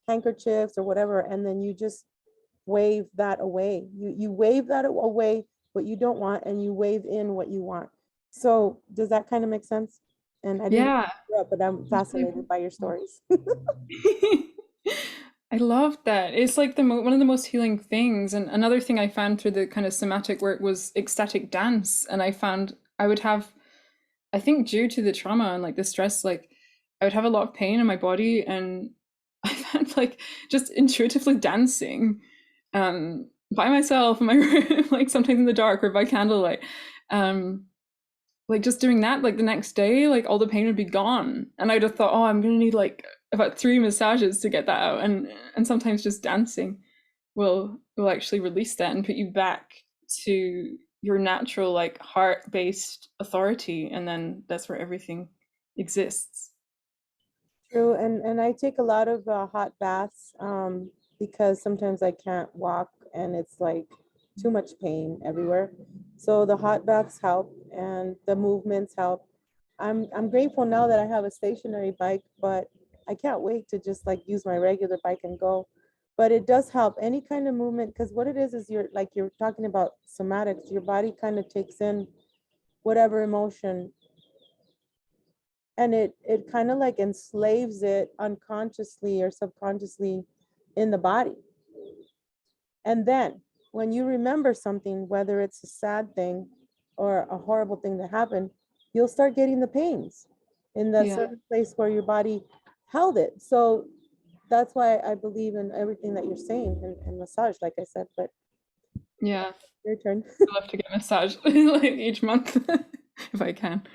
handkerchiefs or whatever, and then you just wave that away. You wave that away what you don't want, and you wave in what you want. So does that kind of make sense? And I didn't Yeah. interrupt, but I'm fascinated by your stories. I love that. It's like one of the most healing things. And another thing I found through the kind of somatic work was ecstatic dance. And I found I would have, I think due to the trauma and like the stress, like I would have a lot of pain in my body. And I found like just intuitively dancing by myself in my room, like sometimes in the dark or by candlelight. Um, like just doing that, like the next day, like all the pain would be gone, and I'd have thought, oh, I'm gonna need like about 3 massages to get that out, and sometimes just dancing will actually release that and put you back to your natural like heart-based authority, and then that's where everything exists. True, and I take a lot of hot baths because sometimes I can't walk and it's like too much pain everywhere. So the hot baths help and the movements help. I'm grateful now that I have a stationary bike, but I can't wait to just like use my regular bike and go. But it does help any kind of movement, because what it is you're talking about somatics. Your body kind of takes in whatever emotion, and it kind of like enslaves it unconsciously or subconsciously in the body. And then when you remember something, whether it's a sad thing or a horrible thing that happened, you'll start getting the pains in the Yeah. certain place where your body held it. So that's why I believe in everything that you're saying, and massage, like I said. But Yeah, your turn. I love to get massage like each month if I can.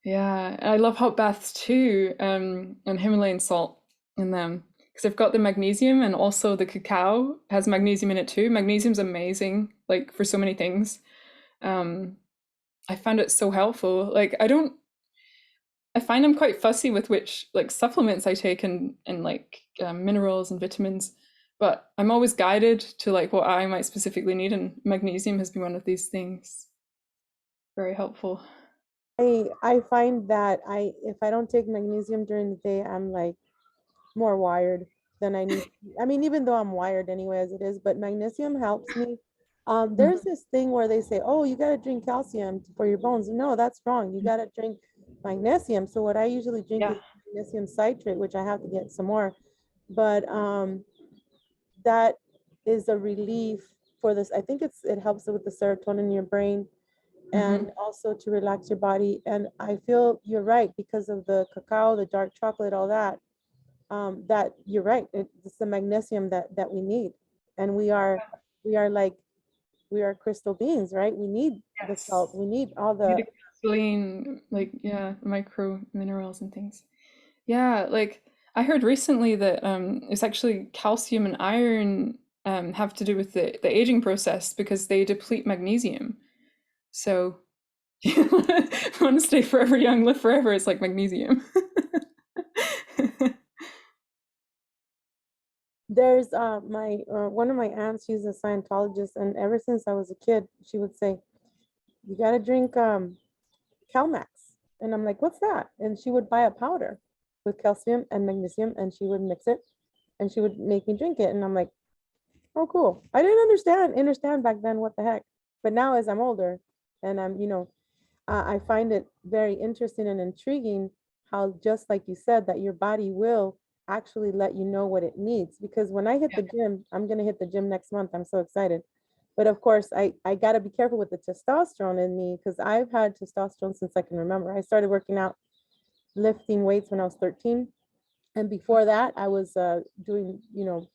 Yeah, I love hot baths too, and Himalayan salt in them because they've got the magnesium, and also the cacao has magnesium in it too. Magnesium's amazing, like for so many things. I found it so helpful. Like I find I'm quite fussy with which like supplements I take and like minerals and vitamins, but I'm always guided to like what I might specifically need, and magnesium has been one of these things. Very helpful. I find that if I don't take magnesium during the day, I'm like more wired than I need. I mean, even though I'm wired anyway as it is, but magnesium helps me. There's Mhm. this thing where they say, "Oh, you got to drink calcium for your bones." No, that's wrong. You got to drink magnesium. So what I usually drink Yeah. is magnesium citrate, which I have to get some more. But that is a relief for this. I think it helps with the serotonin in your brain and Hmm. also to relax your body. And I feel you're right because of the cacao, the dark chocolate, all that. That you're right. It's the magnesium that we need, and we are like we are crystal beings, right? We need the salt. Yes. We need all Need the. a clean, like, yeah, micro minerals and things. Yeah, like I heard recently that it's actually calcium and iron have to do with the aging process because they deplete magnesium. So you want to stay forever young, live forever, it's like magnesium. There's my one of my aunts. She's a Scientologist, and ever since I was a kid, she would say, "You got to drink Calmax," and I'm like, "What's that?" And she would buy a powder with calcium and magnesium, and she would mix it, and she would make me drink it, and I'm like, "Oh, cool." I didn't understand back then what the heck, but now as I'm older, and I find it very interesting and intriguing how just like you said that your body will actually let you know what it needs. Because when I hit Yeah. the gym, I'm gonna hit the gym next month. I'm so excited. But of course, I gotta be careful with the testosterone in me because I've had testosterone since I can remember. I started working out, lifting weights when I was 13. And before that, I was doing,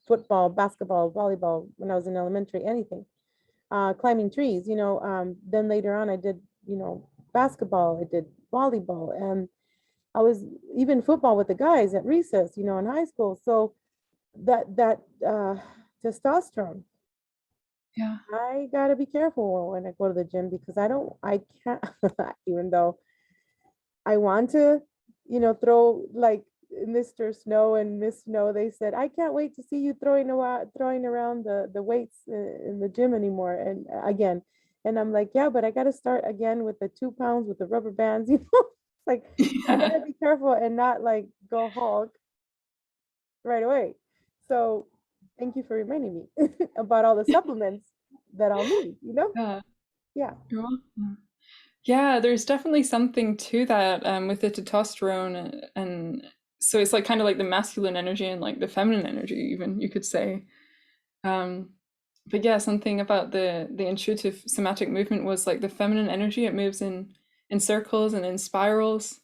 football, basketball, volleyball when I was in elementary, anything. Climbing trees, then later on I did, basketball, I did volleyball, and I was even football with the guys at recess, in high school. So that testosterone, Yeah. I gotta be careful when I go to the gym because I can't, even though I want to, throw like Mr. Snow and Miss Snow. They said, "I can't wait to see you throwing around the weights in the gym anymore." And again, and I'm like, "Yeah, but I got to start again with the 2 pounds with the rubber bands." Like I Yeah. gotta be careful and not like go Hulk right away. So thank you for reminding me about all the supplements that I'll need. Yeah. Yeah. You're welcome. Yeah, there's definitely something to that with the testosterone, and so it's like kind of like the masculine energy and like the feminine energy, even you could say. Um, but yeah, something about the intuitive somatic movement was like the feminine energy. It moves in circles and in spirals,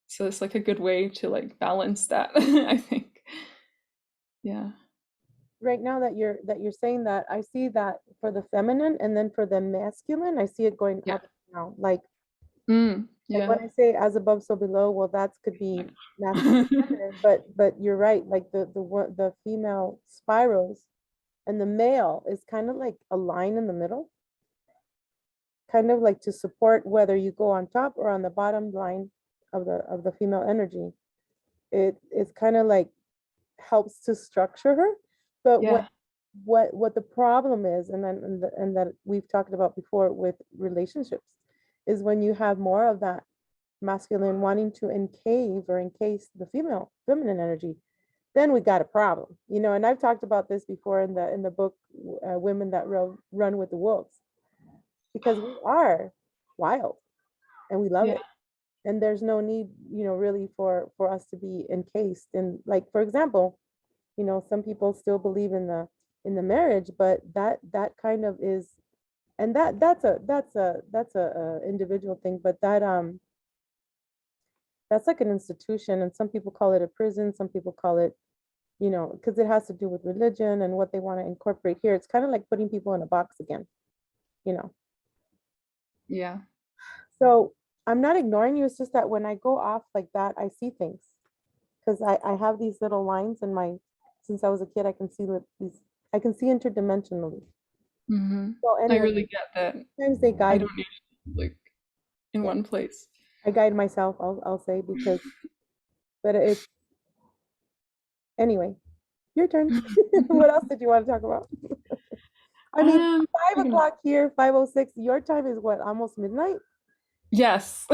so it's like a good way to like balance that. I think. Yeah. Right now that you're saying that, I see that for the feminine and then for the masculine, I see it going Yeah. up now. Like Yeah. when I say as above, so below, well, that could be masculine, feminine, but you're right. Like the female spirals and the male is kind of like a line in the middle, kind of like to support whether you go on top or on the bottom line of the female energy. It's kind of like helps to structure her. But Yeah. what the problem is, and that we've talked about before with relationships, is when you have more of that masculine wanting to encave or encase the feminine energy, then we got a problem. And I've talked about this before in the book, Women That Run with the Wolves, because we are wild and we love Yeah. it, and there's no need, really for us to be encased. And like, for example, some people still believe in the marriage, but that kind of is, and that's a individual thing, but that's like an institution, and some people call it a prison, some people call it, because it has to do with religion and what they want to incorporate here. It's kind of like putting people in a box again, you know. Yeah. So I'm not ignoring you. It's just that when I go off like that, I see things because I have these little lines in my, since I was a kid, I can see these, I can see interdimensionally. So I anyway, really get that. sometimes they I guide me. don't need like in Yeah, one place. I guide myself, I'll say, because, but it's, anyway, your turn. What else did you want to talk about? I mean, Um, 5 o'clock here, 5:06. Your time is what, almost midnight? yes.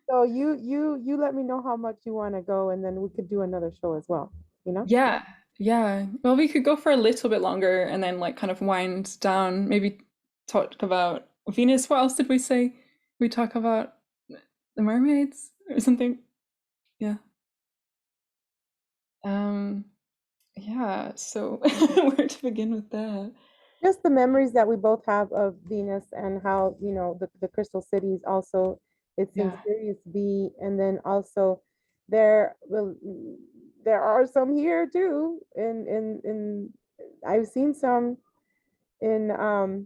So you let me know how much you want to go, and then we could do another show as well, you know? Yeah. Yeah. Well, we could go for a little bit longer and then like kind of wind down, maybe talk about Venus. What else did we say? We talk about the mermaids or something. Yeah. Um, yeah, so where to begin with that? Just the memories that we both have of Venus, and how, the crystal cities also, it's in Yeah. Sirius B, and then also there will there are some here too. In I've seen some in,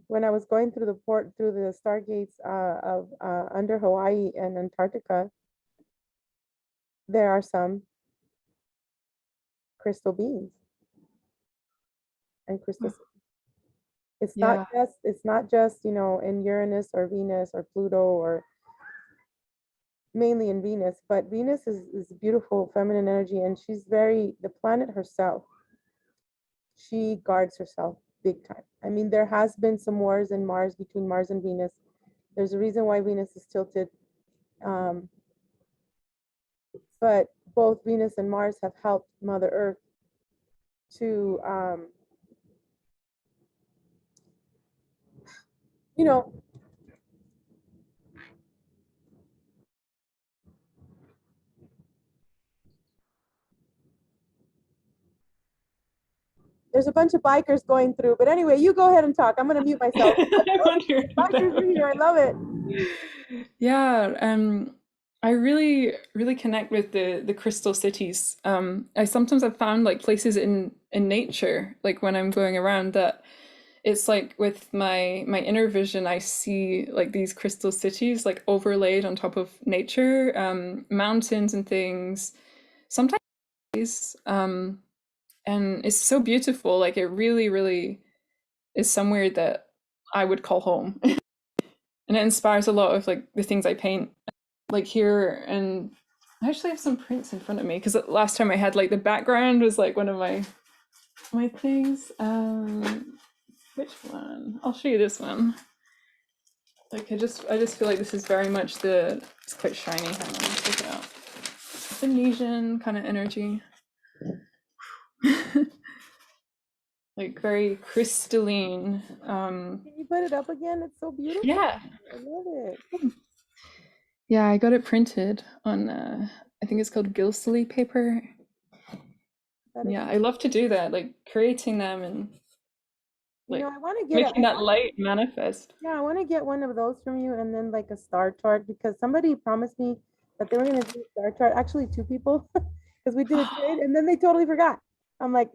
when I was going through the stargates, of under Hawaii and Antarctica. There are some crystal beings and crystal. Yeah. It's not just, in Uranus or Venus or Pluto, or mainly in Venus, but Venus is beautiful feminine energy, and she's very, the planet herself, she guards herself big time. I mean, there has been some wars in Mars, between Mars and Venus. There's a reason why Venus is tilted. Um, but both Venus and Mars have helped Mother Earth to, you know, there's a bunch of bikers going through. But anyway, you go ahead and talk. I'm going to mute myself. I wonder if that Bikers are here. I would. love it. Yeah, I really, really connect with the crystal cities. I sometimes have found like places in nature, like when I'm going around, that it's like with my inner vision, I see like these crystal cities like overlaid on top of nature, mountains and things. Sometimes, um, and it's so beautiful. Like it really, really is somewhere that I would call home. And it inspires a lot of like the things I paint, like here. And I actually have some prints in front of me because last time I had like the background was like one of my things. Which one? I'll show you this one. Like I just feel like this is very much it's quite shiny. Hang on, let's take it out. Venetian kind of energy. Like very crystalline. Can you put it up again? It's so beautiful. Yeah. I love it. Yeah, I got it printed on I think it's called Gilsley paper. That is, Yeah, I love to do that, like creating them and like I want to get making that light manifest. yeah, I want to get one of those from you, and then like a star chart, because somebody promised me that they were going to do a star chart. Actually, two people, because we did a trade, and then they totally forgot. I'm like,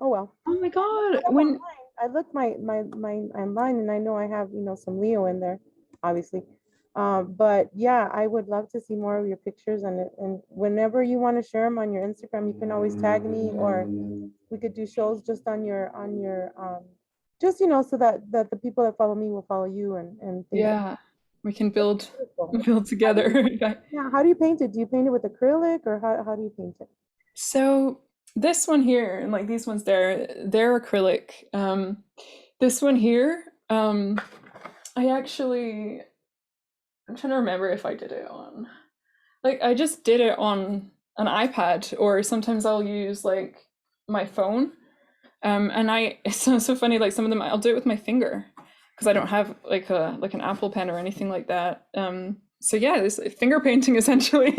oh well. Oh my God. Up When online. I looked my online, and I know I have, some Leo in there, obviously. But yeah, I would love to see more of your pictures, and whenever you want to share them on your Instagram, you can always tag me, or we could do shows just on your just, so that the people that follow me will follow you, and things like yeah, we can that. build Beautiful. build How do you, together. yeah, how do you paint it? Do you paint it with acrylic, or how do you paint it? So this one here and like these ones there, they're acrylic. This one here, I actually I'm trying to remember if I did it on like I just did it on an iPad, or sometimes I'll use like my phone. And it's so funny, like some of them I'll do it with my finger because I don't have like an Apple pen or anything like that. So yeah, this finger painting essentially,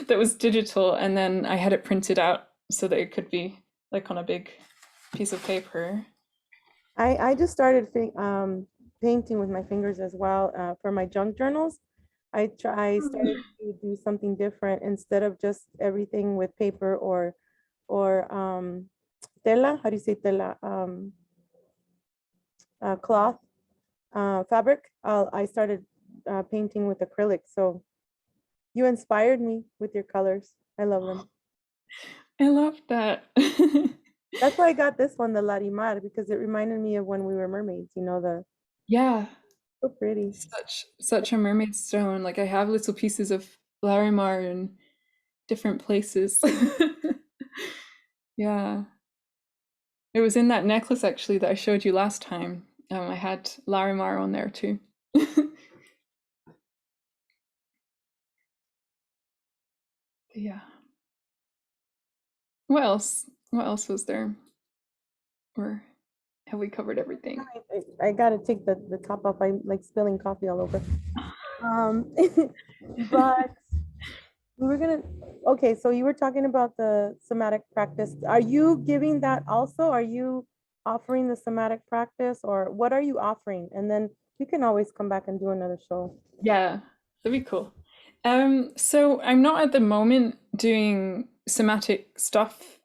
that was digital, and then I had it printed out so that it could be like on a big piece of paper. I just started painting with my fingers as well, for my junk journals. I started to do something different, instead of just everything with paper, or tela. How do you say tela? Cloth, fabric. I started painting with acrylic. So you inspired me with your colors. I love them. I love that. That's why I got this one, the Larimar, because it reminded me of when we were mermaids, Yeah, so pretty. such a mermaid stone. Like I have little pieces of Larimar in different places. Yeah. It was in that necklace actually that I showed you last time. I had Larimar on there too. Yeah. What else? What else was there? Or have we covered everything? I gotta take the top off. I'm like spilling coffee all over. Um, but we were gonna, okay, so you were talking about the somatic practice. Are you giving that also? Are you offering the somatic practice, or what are you offering? And then you can always come back and do another show. Yeah, that'd be cool. So I'm not at the moment doing somatic stuff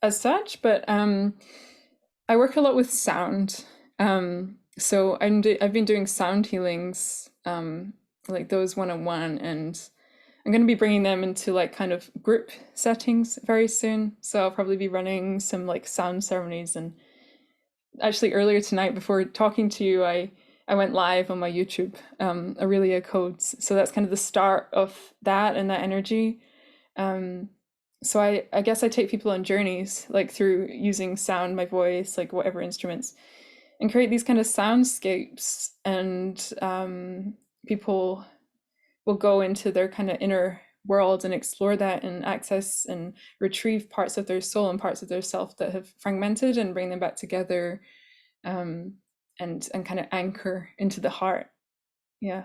as such, but I work a lot with sound. So I've been doing sound healings, like those one-on-one, and I'm going to be bringing them into like kind of group settings very soon. So I'll probably be running some like sound ceremonies. And actually earlier tonight, before talking to you, I went live on my YouTube, Aurelia Codes. So that's kind of the start of that and that energy. So I guess I take people on journeys, like through using sound, my voice, like whatever instruments, and create these kind of soundscapes. And people will go into their kind of inner world and explore that and access and retrieve parts of their soul and parts of their self that have fragmented and bring them back together, um, and kind of anchor into the heart. Yeah.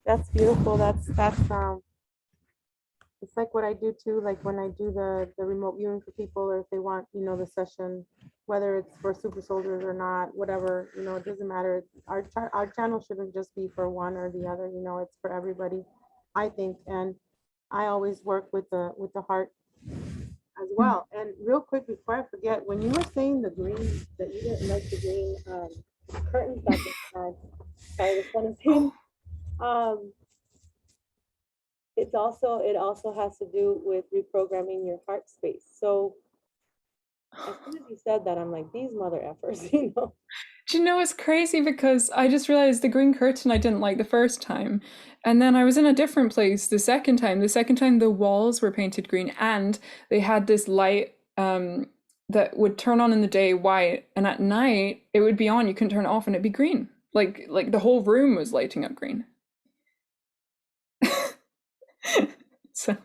That's beautiful. That's it's like what I do too, like when I do the remote viewing for people, or if they want, the session, whether it's for super soldiers or not, whatever, it doesn't matter. Our channel shouldn't just be for one or the other, it's for everybody, I think. And I always work with the heart as well. And real quick before I forget, when you were saying the green, that you didn't like the green curtains that they had, sorry, this one is saying, um, it also has to do with reprogramming your heart space. So as soon as you said that, I'm like, these mother effers, Do you know it's crazy because I just realized the green curtain I didn't like the first time. And then I was in a different place the second time. The second time the walls were painted green and they had this light that would turn on in the day white, and at night it would be on, you couldn't turn it off and it'd be green. Like the whole room was lighting up green. So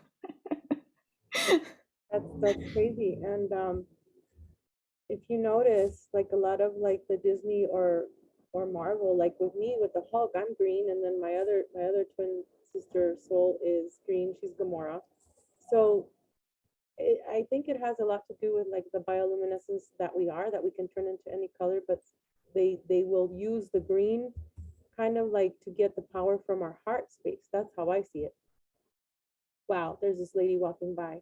That's crazy. And if you notice, like a lot of like the Disney or Marvel, like with me with the Hulk, I'm green, and then my other twin sister soul is green. She's Gamora. So I think it has a lot to do with like the bioluminescence that we are, that we can turn into any color, but they will use the green kind of like to get the power from our heart space. That's how I see it. Wow, there's this lady walking by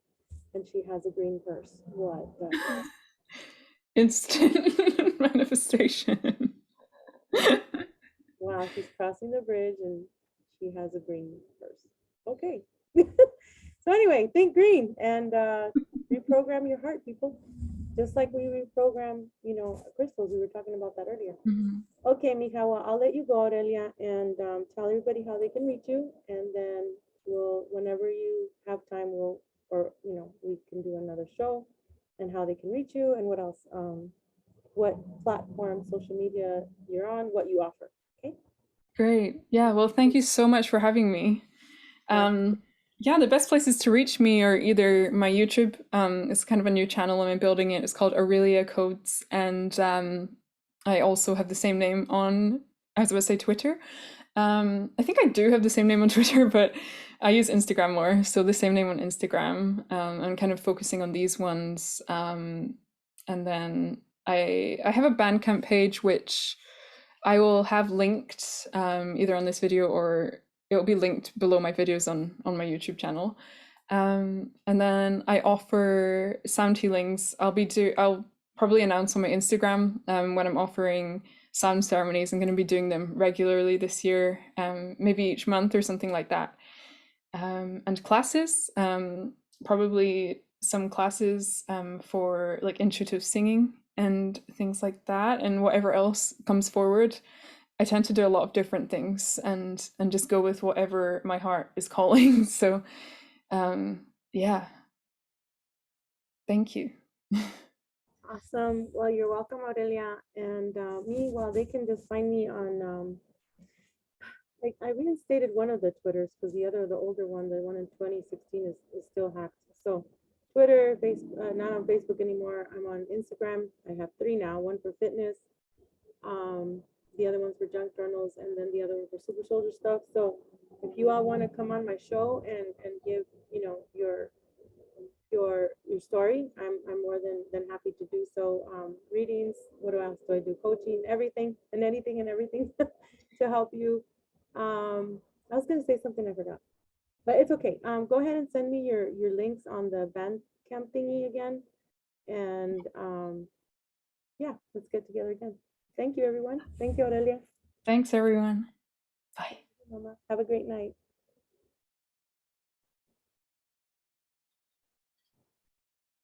and she has a green purse. What the instant manifestation. wow, she's crossing the bridge and she has a green purse. Okay. So anyway, think green and reprogram your heart, people. Just like we reprogram, crystals. We were talking about that earlier. Mhm. Okay, Mija, well, I'll let you go, Aurelia, and tell everybody how they can reach you, and then whenever you have time, we can do another show, and how they can reach you, and what else, what platform, social media you're on, what you offer. Okay. Great. Yeah, well, thank you so much for having me. Yeah. Yeah, the best places to reach me are either my YouTube. It's kind of a new channel and I'm building it. It's called Aurelia Codes, and I also have the same name on. I was about to say Twitter. I think I do have the same name on Twitter, but I use Instagram more. So the same name on Instagram. I'm kind of focusing on these ones, and then I have a Bandcamp page which I will have linked, either on this video or it'll be linked below my videos on my YouTube channel. And then I offer sound healings. I'll probably announce on my Instagram when I'm offering sound ceremonies. I'm going to be doing them regularly this year, maybe each month or something like that. And classes, probably some classes for like intuitive singing and things like that, and whatever else comes forward. I tend to do a lot of different things and just go with whatever my heart is calling. So yeah, thank you. Awesome. Well, you're welcome, Aurelia. And me, well, they can just find me on, like, I reinstated one of the Twitters because the older one, the one in 2016 is still hacked. So Twitter, Facebook, not on Facebook anymore. I'm on Instagram. I have three now, one for fitness. The other one's for junk journals, and then the other one for super soldier stuff. So if you all want to come on my show and give, you know, your story, I'm more than happy to do so. Readings, what else do I do? Coaching, everything and anything and everything to help you. I was gonna say something I forgot, but it's okay. Go ahead and send me your links on the Bandcamp thingy again, and yeah, let's get together again. Thank you, everyone. Thank you, Aurelia. Thanks, everyone. Bye. Mama. Have a great night.